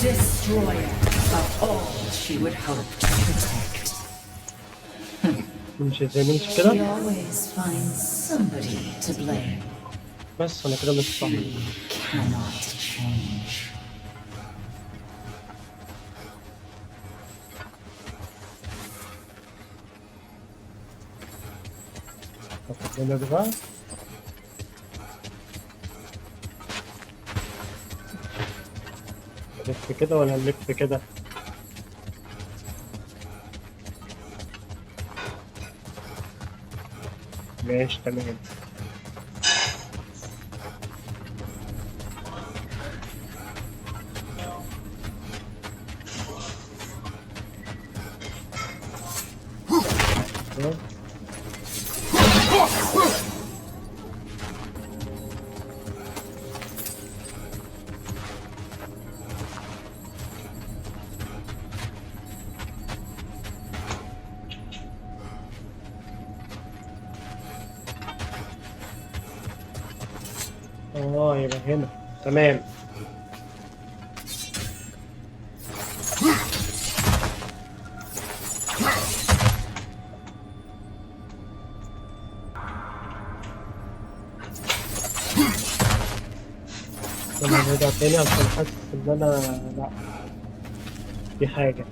[SPEAKER 8] Destroyer of all she would hope to protect.
[SPEAKER 1] نمشي زي نمشي
[SPEAKER 8] She
[SPEAKER 1] كده.
[SPEAKER 8] always finds somebody to blame.
[SPEAKER 1] بس انا كده مش صح.
[SPEAKER 8] Cannot change.
[SPEAKER 1] طب هنا ده بقى. نلف كده ولا نلف كده؟ ماشي تمام. يبقى هنا تمام. نرجع تاني عشان حاسس ان انا لا في حاجة.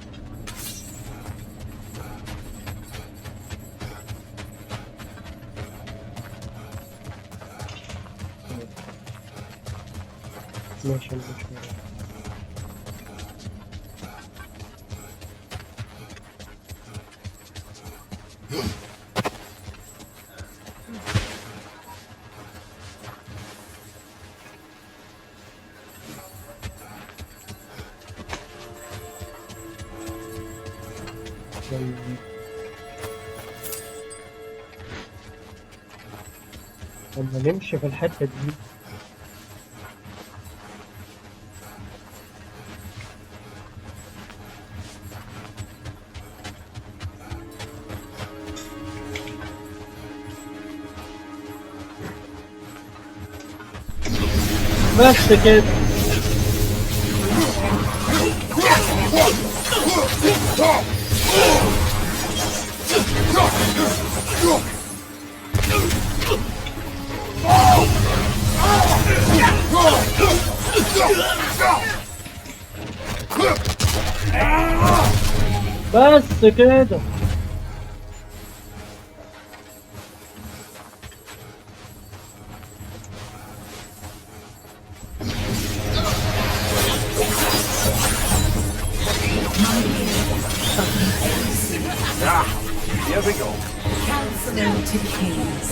[SPEAKER 1] ماشي ماشي. لما نمشي في الحتة دي بس كده. بس كده.
[SPEAKER 2] Here we go.
[SPEAKER 8] Counselor to kings.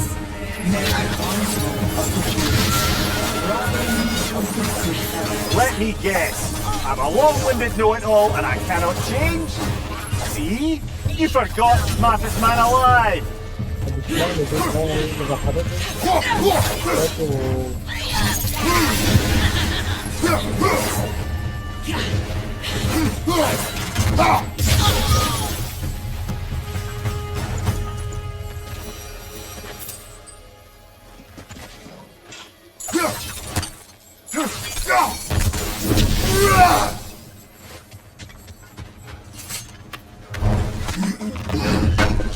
[SPEAKER 2] Let me guess. I'm a long-winded know-it-all and I cannot change? See? You forgot smartest man alive!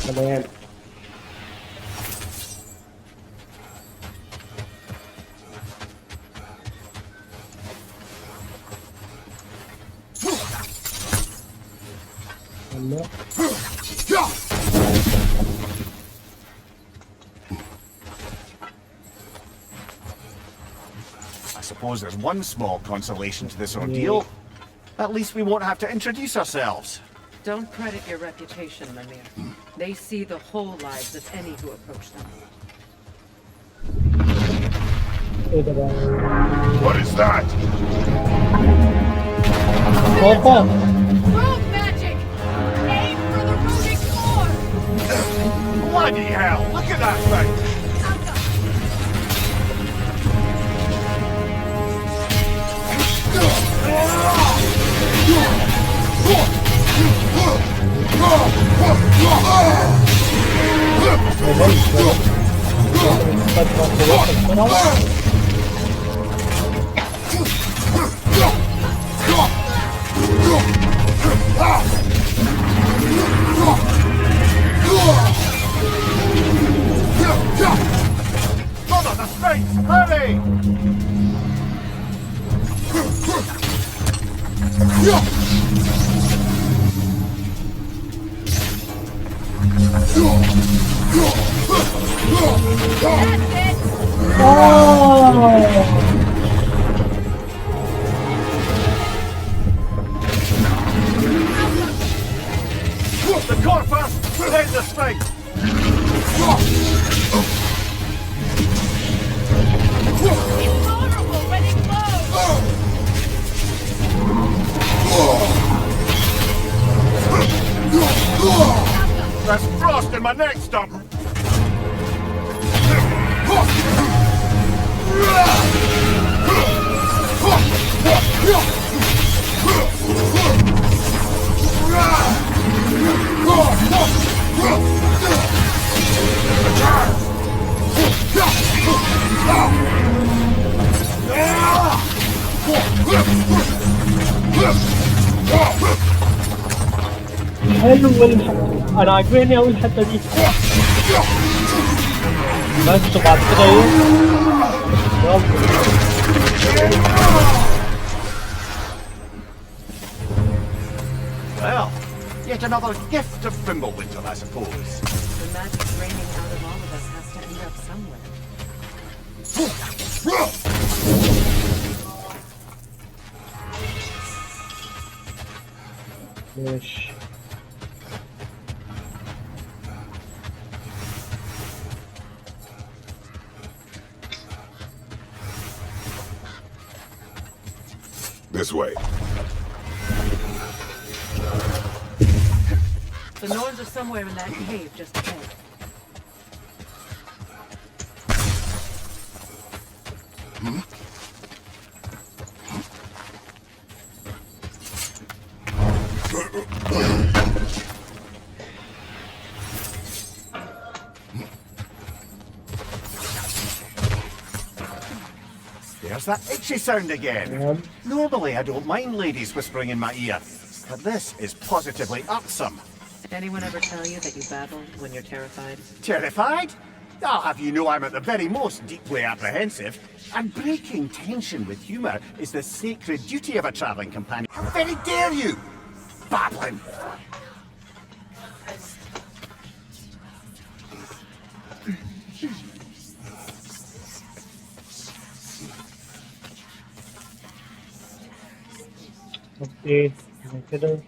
[SPEAKER 1] تمام. الله.
[SPEAKER 2] I suppose there's one small consolation to this ordeal. At least we won't have to introduce ourselves.
[SPEAKER 3] Don't credit your reputation, Lemire. They see the whole lives of any who approach them.
[SPEAKER 4] What is that?
[SPEAKER 7] Rogue magic! Aim for the runic core!
[SPEAKER 2] Bloody hell! Look at that thing! Brother, the Sphinx! Hurry! The core first, then the Sphinx!
[SPEAKER 7] Invulnerable, ready close!
[SPEAKER 2] There's frost in my neck stump!
[SPEAKER 1] حلو انا عاجبني اوي الحته دي. بس وبعد كده ايه؟ يلا
[SPEAKER 2] Well, yet another gift of Fimbulwinter, I suppose.
[SPEAKER 3] The magic raining out of all of us has to end up somewhere.
[SPEAKER 1] ماشي.
[SPEAKER 4] This way.
[SPEAKER 3] The Norns are somewhere in that cave just ahead.
[SPEAKER 2] There's that itchy sound again. Normally I don't mind ladies whispering in my ear, but this is positively irksome.
[SPEAKER 3] Anyone ever tell you that you babble when you're terrified?
[SPEAKER 2] Terrified? I'll have you know I'm at the very most deeply apprehensive, and breaking tension with humour is the sacred duty of a travelling companion. How very dare you! Babbling!
[SPEAKER 1] اوكي كده.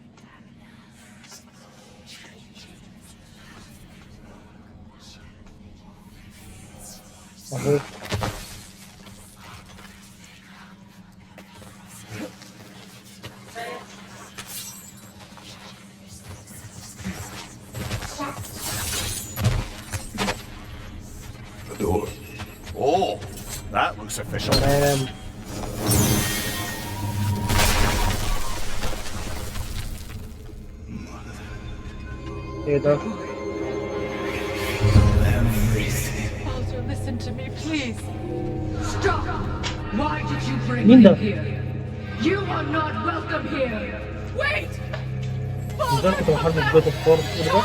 [SPEAKER 1] اهو.
[SPEAKER 4] The door.
[SPEAKER 2] Oh, that looks official.
[SPEAKER 1] تمام. ايه ده؟
[SPEAKER 7] Walter, listen to me, please. Stop! Why did you bring
[SPEAKER 1] مين
[SPEAKER 7] me
[SPEAKER 1] ده؟
[SPEAKER 7] here? You are not welcome here. Wait!
[SPEAKER 1] ازاي كنت بحارب جود اوف وور كده؟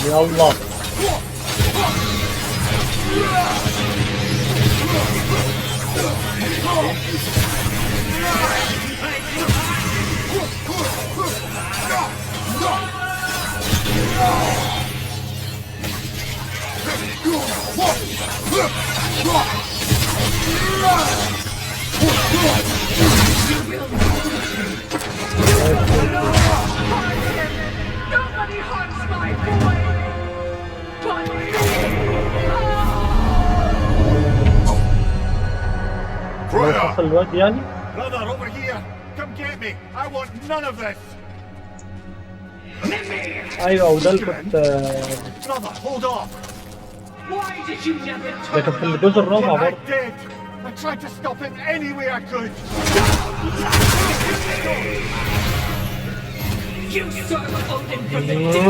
[SPEAKER 1] يلا.
[SPEAKER 7] Nobody harms my boy! But me!
[SPEAKER 1] حصل الواد يعني؟
[SPEAKER 2] Brother, over here! Come get me! I want none of this!
[SPEAKER 1] ايوه وده اللي كنت
[SPEAKER 2] Brother, hold off!
[SPEAKER 7] Why did you never
[SPEAKER 1] ده كان في الجزء الرابع
[SPEAKER 2] I
[SPEAKER 1] برضه.
[SPEAKER 2] did! I tried to stop him any way I could!
[SPEAKER 7] You serve Odin from the day to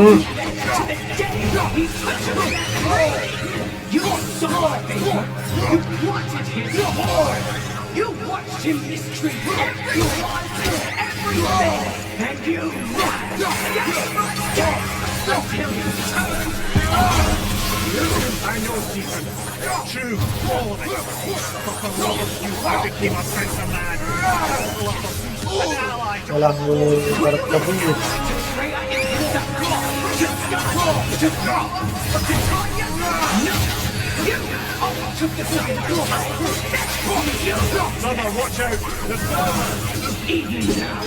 [SPEAKER 7] the day he touched that blade! You saw him! You wanted his sword! You watched him mistreat everyone, everything! And you laughed until you turned!
[SPEAKER 2] I know, Stephen. True, all of it. But for all of you, I became a prince of man. Council of the Beast, an ally to
[SPEAKER 1] يا لهوي ده ركبوني.
[SPEAKER 2] Brother, watch out!
[SPEAKER 7] Even now,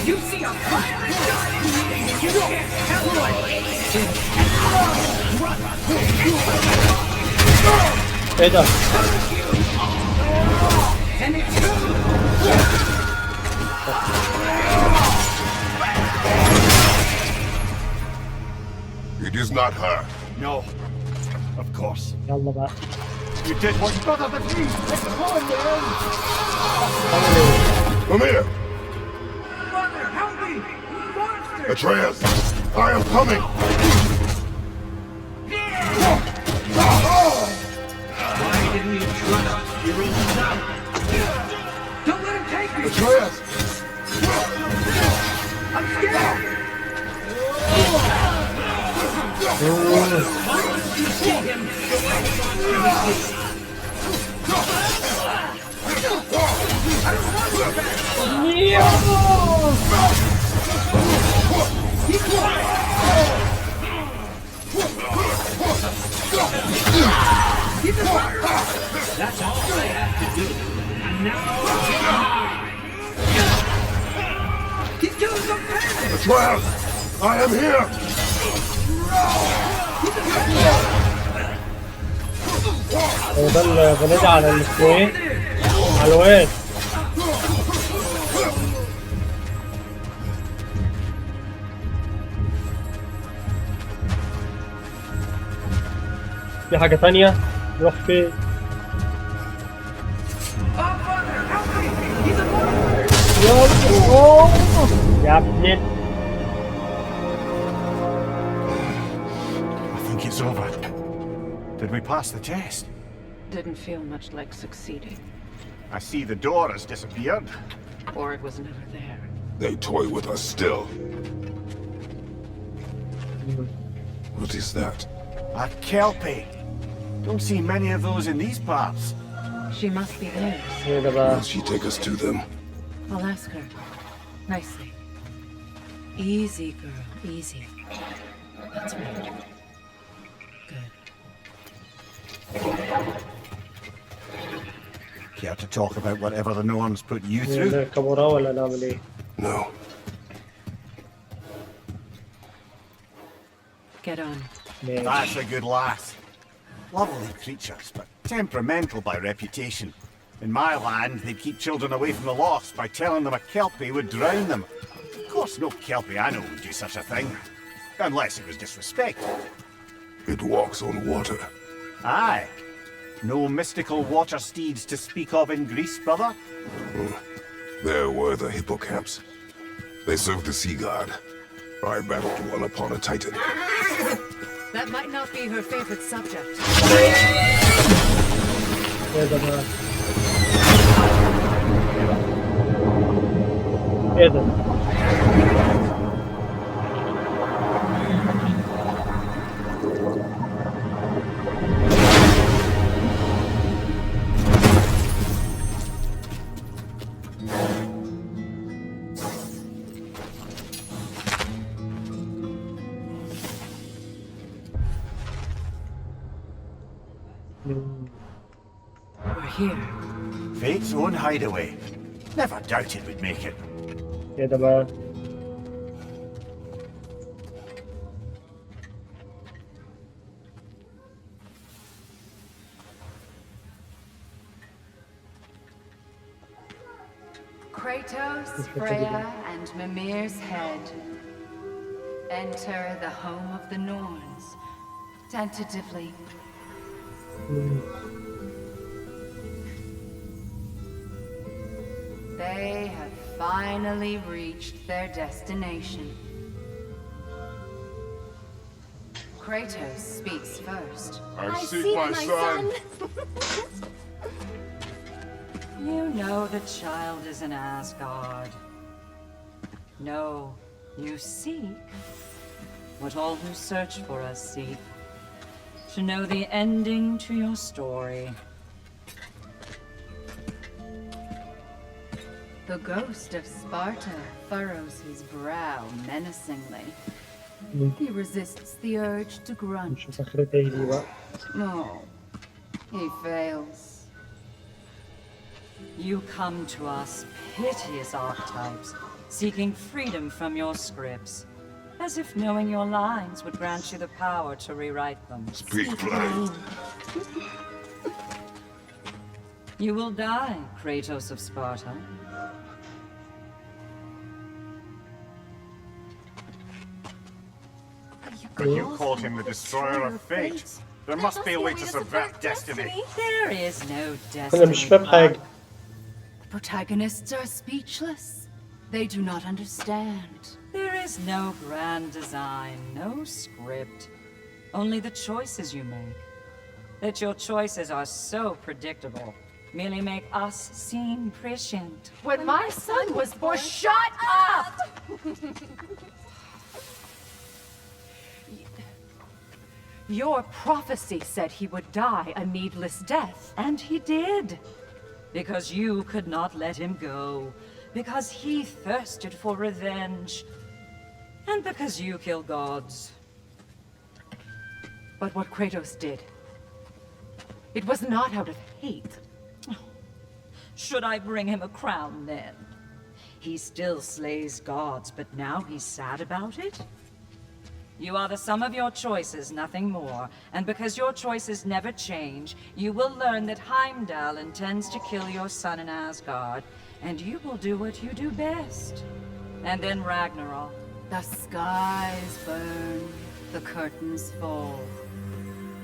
[SPEAKER 7] you see a fiery god in me, you can't help but hate him.
[SPEAKER 1] ايه ده؟
[SPEAKER 7] And it's
[SPEAKER 4] It is not her.
[SPEAKER 2] No, of course.
[SPEAKER 1] يلا بقى.
[SPEAKER 2] You did what brother but me! It's on, man!
[SPEAKER 4] Come here.
[SPEAKER 7] Mother, help me!
[SPEAKER 4] Atreus, I am coming!
[SPEAKER 7] Why didn't you trust your own son? Don't let him take me!
[SPEAKER 4] Atreus!
[SPEAKER 7] I'm scared! Why don't you see him the way he wants to be seen? I don't want you back! Be quiet! Keep the fire up! That's all I have to do. And now it's mine! He's doing some damage!
[SPEAKER 4] Atreus, I am here!
[SPEAKER 1] هو ده الغنادي على الاسبوعين على الواد. في حاجة تانية نروح فين؟ يا ابني
[SPEAKER 2] I think it's over. Did we pass the test?
[SPEAKER 3] Didn't feel much like succeeding.
[SPEAKER 2] I see the door has disappeared.
[SPEAKER 3] Or it was never there.
[SPEAKER 4] They toy with us still. What is that?
[SPEAKER 2] A kelpie. Don't see many of those in these parts.
[SPEAKER 3] She must be theirs.
[SPEAKER 1] ايه ده بقى؟
[SPEAKER 4] Will she take us to them?
[SPEAKER 3] I'll ask her. Nicely. Easy, girl. Easy. That's right. Good.
[SPEAKER 2] Care to talk about whatever the norms put you through?
[SPEAKER 1] نركب وراه ولا نعمل ايه؟
[SPEAKER 4] No.
[SPEAKER 3] Get on.
[SPEAKER 2] That's a good lass. Lovely creatures, but temperamental by reputation. In my land, they'd keep children away from the lost by telling them a kelpie would drown them. Of course, no kelpie I know would do such a thing. Unless it was disrespect.
[SPEAKER 4] It walks on water.
[SPEAKER 2] Aye. No mystical water steeds to speak of in Greece, brother?
[SPEAKER 4] There were the hippocamps. They served the sea god. I battled one upon a titan.
[SPEAKER 3] That might not be her favorite subject.
[SPEAKER 1] ايه ده بقى؟ ايه ده؟
[SPEAKER 3] We're here.
[SPEAKER 2] Fate's own hideaway. Never doubted we'd make it.
[SPEAKER 1] ايه ده بقى؟
[SPEAKER 9] Kratos, Freya, and Mimir's head. Enter the home of the Norns. Tentatively. They have finally reached their destination. Kratos speaks first.
[SPEAKER 4] I seek my son.
[SPEAKER 9] You know the child is in Asgard. No, you seek what all who search for us seek. To know the ending to your story. The ghost of Sparta furrows his brow menacingly. He resists the urge to grunt.
[SPEAKER 1] نشوف اخرتها ايه دي بقى.
[SPEAKER 9] No, he fails. You come to us, piteous archetypes, seeking freedom from your scripts. As if knowing your lines would grant you the power to rewrite them.
[SPEAKER 4] Speak plain.
[SPEAKER 9] You will die, Kratos of Sparta.
[SPEAKER 2] You called him the destroyer of fate. There must be a way to subvert destiny.
[SPEAKER 9] There is no
[SPEAKER 1] انا مش فاهم
[SPEAKER 9] destiny.
[SPEAKER 1] حاجة.
[SPEAKER 9] The protagonists are speechless.
[SPEAKER 3] They do not understand.
[SPEAKER 9] There is no grand design, no script. Only the choices you make. That your choices are so predictable merely make us seem prescient.
[SPEAKER 3] When my son was born, shut up! Your prophecy said he would die a needless death.
[SPEAKER 9] And he did. Because you could not let him go. Because he thirsted for revenge. And because you kill gods.
[SPEAKER 3] But what Kratos did, it was not out of hate.
[SPEAKER 9] Should I bring him a crown then? He still slays gods, but now he's sad about it? You are the sum of your choices, nothing more. And because your choices never change, you will learn that Heimdall intends to kill your son in Asgard. And you will do what you do best. And then Ragnarok.
[SPEAKER 3] The skies burn, the curtains fall.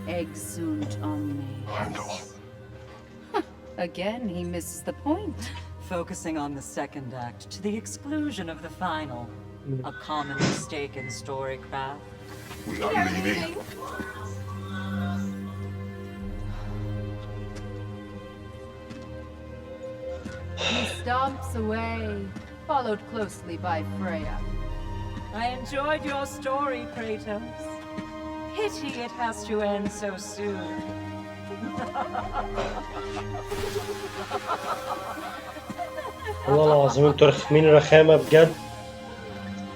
[SPEAKER 3] Exunt omnes.
[SPEAKER 4] Heimdall.
[SPEAKER 3] Again, he misses the point.
[SPEAKER 9] Focusing on the second act to the exclusion of the final. A common mistake in storycraft.
[SPEAKER 4] We are leaving.
[SPEAKER 3] He stomps away, followed closely by Freya.
[SPEAKER 9] I enjoyed your story, Kratos. Pity it has to end so soon.
[SPEAKER 1] والله العظيم انتوا رخمين رخامة بجد.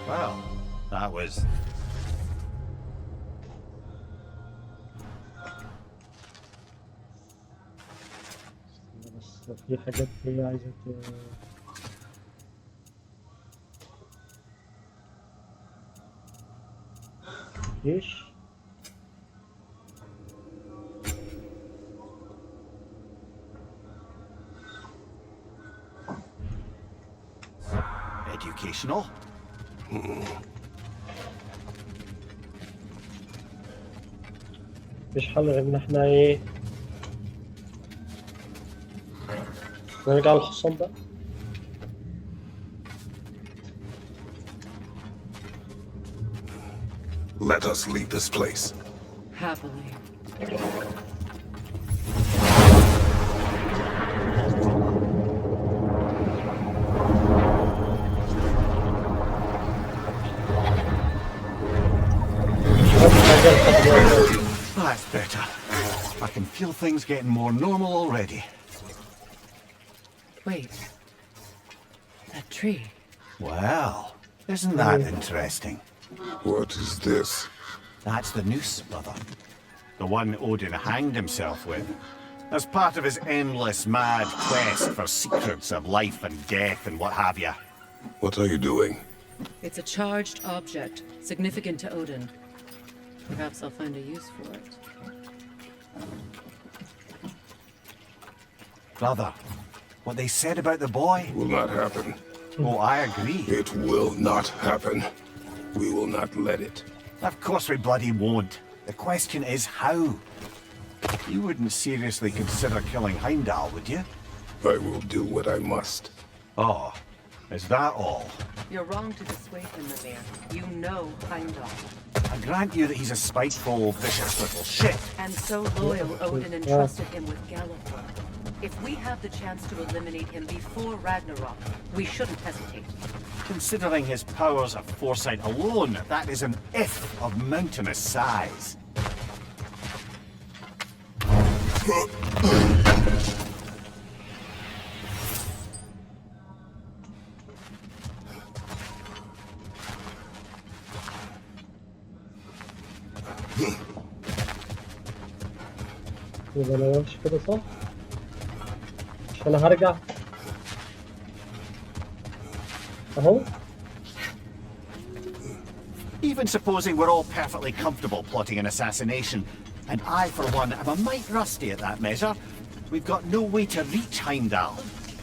[SPEAKER 2] Well, that was...
[SPEAKER 1] بس في حاجات هي عايزة ايش؟
[SPEAKER 2] educational.
[SPEAKER 1] مفيش حل غير ان احنا ايه نرجع للحصان بقى.
[SPEAKER 4] Let us leave this place.
[SPEAKER 3] Happily.
[SPEAKER 2] That's better. I can feel things getting more normal already.
[SPEAKER 3] Wait. That tree.
[SPEAKER 2] Well, isn't that interesting?
[SPEAKER 4] What is this?
[SPEAKER 2] That's the noose, brother. The one Odin hanged himself with. As part of his endless mad quest for secrets of life and death and what have you.
[SPEAKER 4] What are you doing?
[SPEAKER 3] It's a charged object, significant to Odin. Perhaps I'll find a use for it.
[SPEAKER 2] Brother, what they said about the boy?
[SPEAKER 4] Will not happen.
[SPEAKER 2] Oh, I agree.
[SPEAKER 4] It will not happen. We will not let it.
[SPEAKER 2] Of course we bloody won't. The question is how. You wouldn't seriously consider killing Heimdall, would you?
[SPEAKER 4] I will do what I must.
[SPEAKER 2] Oh, is that all?
[SPEAKER 3] You're wrong to dissuade him, Mimir. You know Heimdall.
[SPEAKER 2] I grant you that he's a spiteful, vicious little shit.
[SPEAKER 3] And so loyal, Odin entrusted him with Gallifrey. If we have the chance to eliminate him before Ragnarok, we shouldn't hesitate.
[SPEAKER 2] Considering his powers of foresight alone, that is an if of mountainous size.
[SPEAKER 1] يبقى انا ماشي كده صح؟ مش انا هرجع اهو.
[SPEAKER 2] Even supposing we're all perfectly comfortable plotting an assassination, and I, for one, am a mite rusty at that measure, we've got no way to reach Heimdall,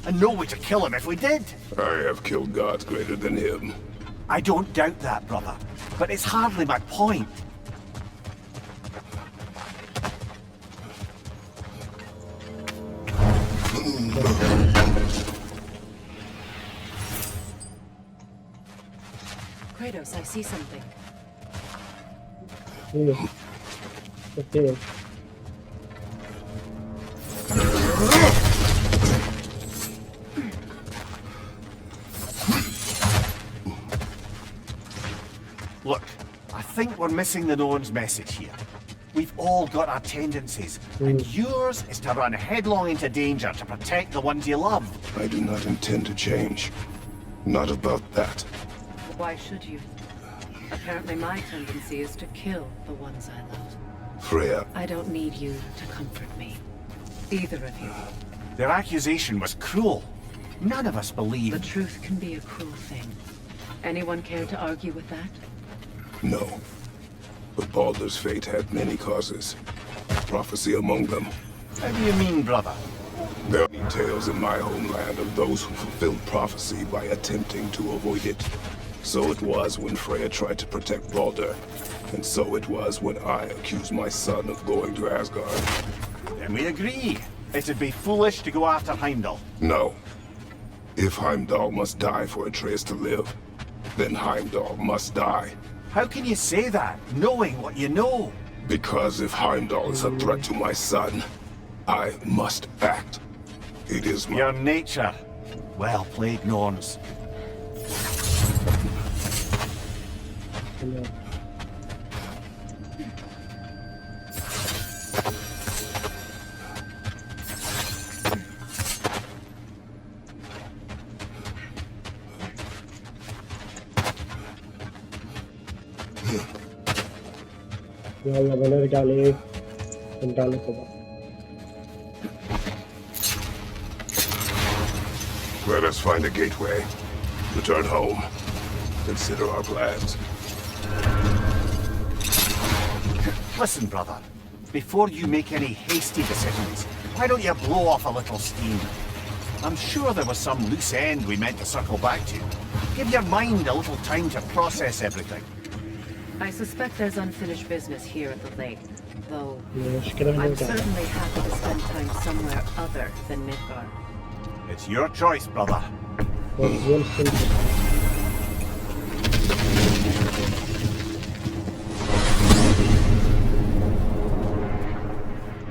[SPEAKER 2] and no way to kill him if we did.
[SPEAKER 4] I have killed gods greater than him.
[SPEAKER 2] I don't doubt that, brother, but it's hardly my point.
[SPEAKER 3] Kratos, I see something.
[SPEAKER 1] اوكي.
[SPEAKER 2] Look, I think we're missing the Norn's message here. We've all got our tendencies, and yours is to run headlong into danger to protect the ones you love.
[SPEAKER 4] I do not intend to change. Not about that.
[SPEAKER 3] Why should you? Apparently my tendency is to kill the ones I love.
[SPEAKER 4] Freya,
[SPEAKER 3] I don't need you to comfort me. Either of you.
[SPEAKER 2] Their accusation was cruel. None of us believe.
[SPEAKER 3] The truth can be a cruel thing. Anyone care to argue with that?
[SPEAKER 4] no. But Baldur's fate had many causes. Prophecy among them.
[SPEAKER 2] How do you mean, brother?
[SPEAKER 4] There are many tales in my homeland of those who fulfilled prophecy by attempting to avoid it. So it was when Freya tried to protect Baldur, and so it was when I accused my son of going to Asgard.
[SPEAKER 2] Then we agree. It'd be foolish to go after Heimdall.
[SPEAKER 4] No. If Heimdall must die for Atreus to live, then Heimdall must die.
[SPEAKER 2] How can you say that, knowing what you know?
[SPEAKER 4] Because if Heimdall is a threat to my son, I must act. It is my...
[SPEAKER 2] Your nature. Well played, Norns.
[SPEAKER 1] يلا بنرجع لايه؟ نرجع لكم بقى.
[SPEAKER 4] Let us find a gateway. Return home. Consider our plans.
[SPEAKER 2] Listen, brother. Before you make any hasty decisions, why don't you blow off a little steam? I'm sure there was some loose end we meant to circle back to. Give your mind a little time to process everything.
[SPEAKER 3] I suspect there's unfinished business here at the lake, though
[SPEAKER 1] المشكلة
[SPEAKER 3] I'm
[SPEAKER 1] هنرجع.
[SPEAKER 3] certainly happy to spend time somewhere other than Midgard.
[SPEAKER 2] It's your choice, brother.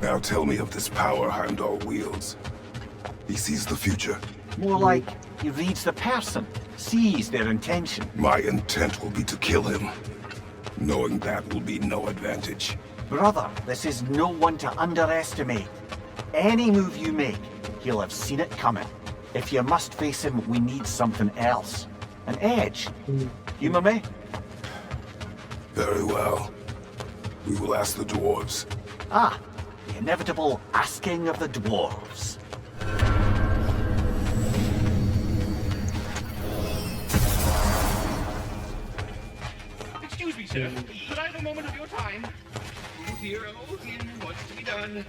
[SPEAKER 4] Now tell me of this power Heimdall wields. He sees the future.
[SPEAKER 2] More like he reads the person, sees their intention.
[SPEAKER 4] My intent will be to kill him. Knowing that will be no advantage.
[SPEAKER 2] Brother, this is no one to underestimate. Any move you make, he'll have seen it coming. If you must face him, we need something else. An edge. Humor me?
[SPEAKER 4] Very well. We will ask the dwarves.
[SPEAKER 2] Ah, the inevitable asking of the dwarves.
[SPEAKER 10] Excuse me, sir. Could I have a moment of your time? Oh dear, what's to be done?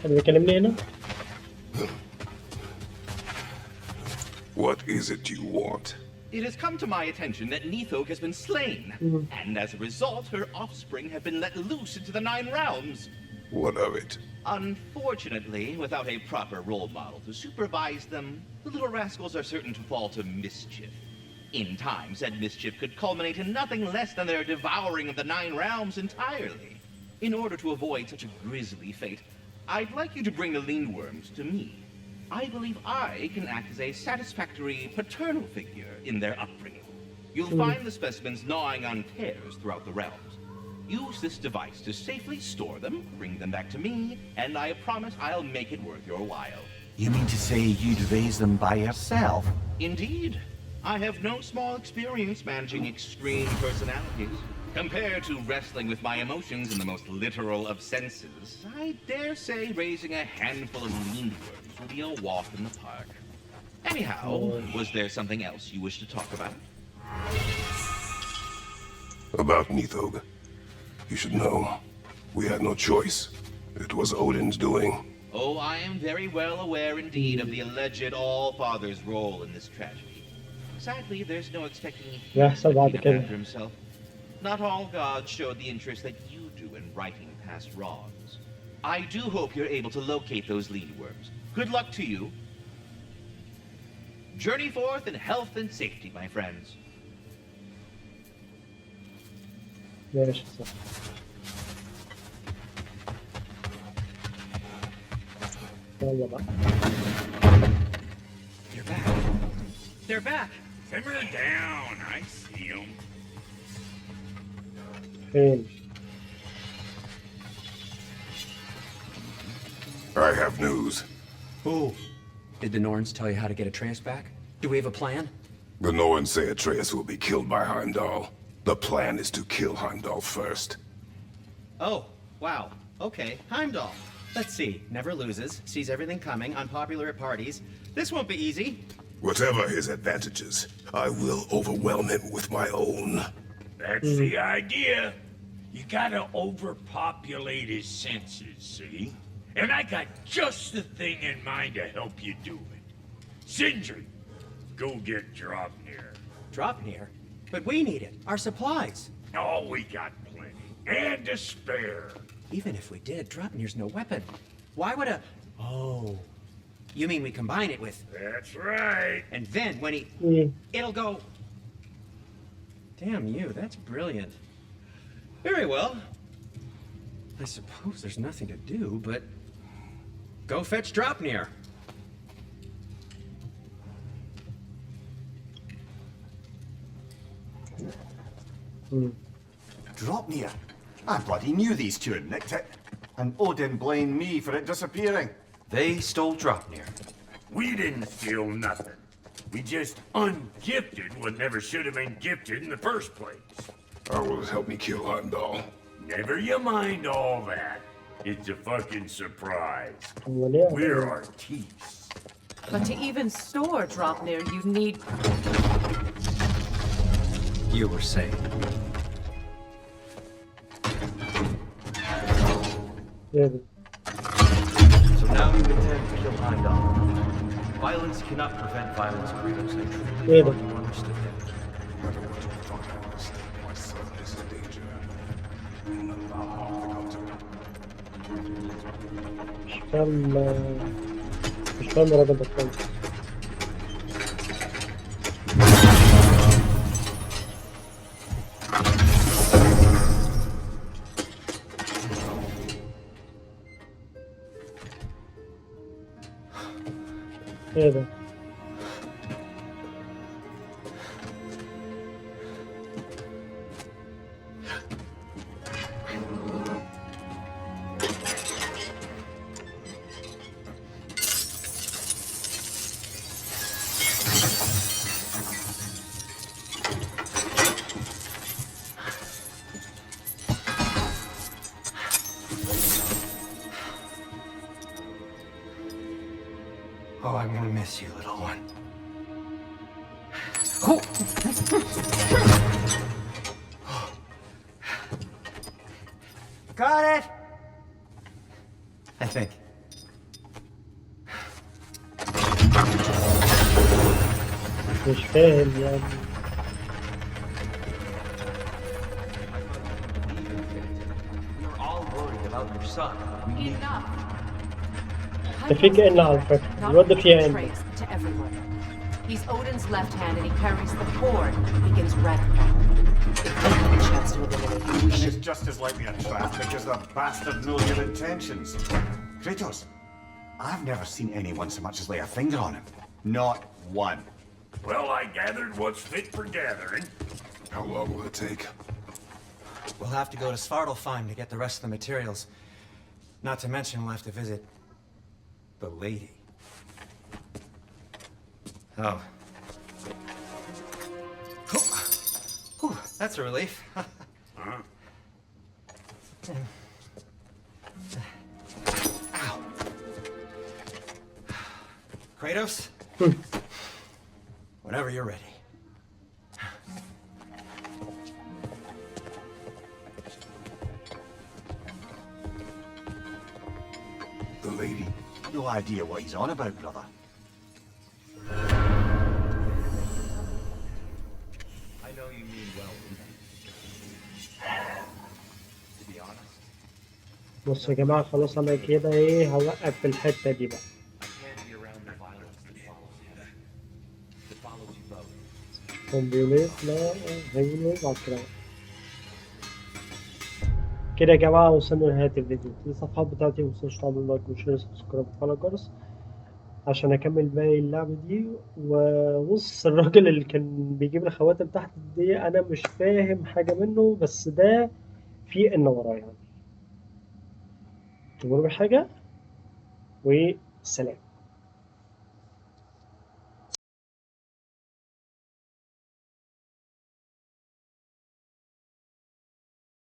[SPEAKER 1] حد بيكلمني هنا؟
[SPEAKER 4] What is it you want?
[SPEAKER 10] It has come to my attention that Nithog has been slain, and as a result, her offspring have been let loose into the 9 realms.
[SPEAKER 4] What of it?
[SPEAKER 10] Unfortunately, without a proper role model to supervise them, the little rascals are certain to fall to mischief. In time, said mischief could culminate in nothing less than their devouring of the 9 realms entirely. In order to avoid such a grisly fate, I'd like you to bring the Lindworms to me. I believe I can act as a satisfactory paternal figure in their upbringing. You'll find the specimens gnawing on tears throughout the realms. Use this device to safely store them, bring them back to me, and I promise I'll make it worth your while.
[SPEAKER 2] You mean to say you'd raise them by yourself?
[SPEAKER 10] Indeed. I have no small experience managing extreme personalities. Compared to wrestling with my emotions in the most literal of senses, I dare say raising a handful of Lindworms will be a walk in the park. Anyhow, was there something else you wish to talk about?
[SPEAKER 4] About Nithog. You should know. We had no choice. It was Odin's doing.
[SPEAKER 10] Oh, I am very well aware indeed of the alleged All-Father's role in this tragedy. Sadly, there's no expecting him
[SPEAKER 1] يحصل بعد
[SPEAKER 10] to look
[SPEAKER 1] كده.
[SPEAKER 10] after himself. Not all gods showed the interest that you do in righting past wrongs. I do hope you're able to locate those Lindworms. Good luck to you. Journey forth in health and safety, my friends.
[SPEAKER 1] ماشي صح. يلا بقى.
[SPEAKER 5] They're back. They're back.
[SPEAKER 6] Simmer down. I see him.
[SPEAKER 1] فين؟
[SPEAKER 4] I have news.
[SPEAKER 5] Oh. Did the Norns tell you how to get Atreus back? Do we have a plan?
[SPEAKER 4] The Norns say Atreus will be killed by Heimdall. The plan is to kill Heimdall first.
[SPEAKER 5] Oh, wow. Okay, Heimdall. Let's see. Never loses, sees everything coming, unpopular at parties. This won't be easy.
[SPEAKER 4] Whatever his advantages, I will overwhelm him with my own.
[SPEAKER 6] That's the idea. You gotta overpopulate his senses, see? And I got just the thing in mind to help you do it. Sindri, go get Dropnir.
[SPEAKER 5] Dropnir? But we need it. Our supplies.
[SPEAKER 6] Oh, we got plenty. And to spare.
[SPEAKER 5] Even if we did, Dropnir's no weapon. Why would a... Oh. You mean we combine it with...
[SPEAKER 6] That's right.
[SPEAKER 5] And then when he... It'll go... Damn you, that's brilliant. Very well. I suppose there's nothing to do, but... Go fetch Dropnir.
[SPEAKER 2] Dropnir? I bloody knew these two had nicked it. And Odin blamed me for it disappearing. They stole Dropnir.
[SPEAKER 6] We didn't steal nothing. We just ungifted what never should have been gifted in the first place.
[SPEAKER 4] How will it help me kill Heimdall?
[SPEAKER 6] Never you mind all that. It's a fucking surprise.
[SPEAKER 1] أول إيه؟
[SPEAKER 6] We're artistes.
[SPEAKER 9] But to even store Dropnir, you need...
[SPEAKER 5] You were saying.
[SPEAKER 1] إيه ده؟
[SPEAKER 11] So now you intend to kill Heimdall. Violence cannot prevent violence, Kratos. I truly
[SPEAKER 1] إيه
[SPEAKER 11] thought
[SPEAKER 1] ده؟
[SPEAKER 11] you understood that.
[SPEAKER 4] No matter what you thought I understood, my son is in danger. Allow harm to come to him.
[SPEAKER 1] مش فاهم الراجل ده خالص. ايه ده؟
[SPEAKER 2] Oh, I'm gonna miss you, little one. Got it! I think.
[SPEAKER 1] مش فاهم يعني.
[SPEAKER 11] We're all worried about your son. We need
[SPEAKER 1] ده في كأنه على فكرة الواد ده فيه عين.
[SPEAKER 9] to everyone. He's Odin's left hand and he carries the cord that begins Ragnarok. If we have a chance to eliminate him, we
[SPEAKER 2] He's
[SPEAKER 9] should...
[SPEAKER 2] just as likely a trap because the bastard knows your intentions. Kratos, I've never seen anyone so much as lay a finger on him. Not one.
[SPEAKER 6] Well, I gathered what's fit for gathering.
[SPEAKER 4] How long will it take?
[SPEAKER 5] We'll have to go to Svartalfheim to get the rest of the materials. Not to mention we'll have to visit... the lady. Oh. Whew, that's a relief. Ow. Kratos? Whenever you're ready.
[SPEAKER 4] The lady.
[SPEAKER 2] No idea what he's on about, brother.
[SPEAKER 11] I know you mean well. To be honest,
[SPEAKER 1] بص يا جماعة خلاص أنا كده إيه هوقف في الحتة دي بقى.
[SPEAKER 11] I can't be around the violence that follows him. That follows you both.
[SPEAKER 1] كومبيوليت لا هيولوز على كده. كده يا جماعة وصلنا لنهاية الفيديو. الصفحات بتاعتي متنسوش تعملوا لايك وشير وسبسكرايب وفعلوا الجرس عشان أكمل باقي اللعبة دي. وبص الراجل اللي كان بيجيب الخواتم تحت دي أنا مش فاهم حاجة منه، بس ده في إن وراه يعني. تقولوا بحاجة والسلام.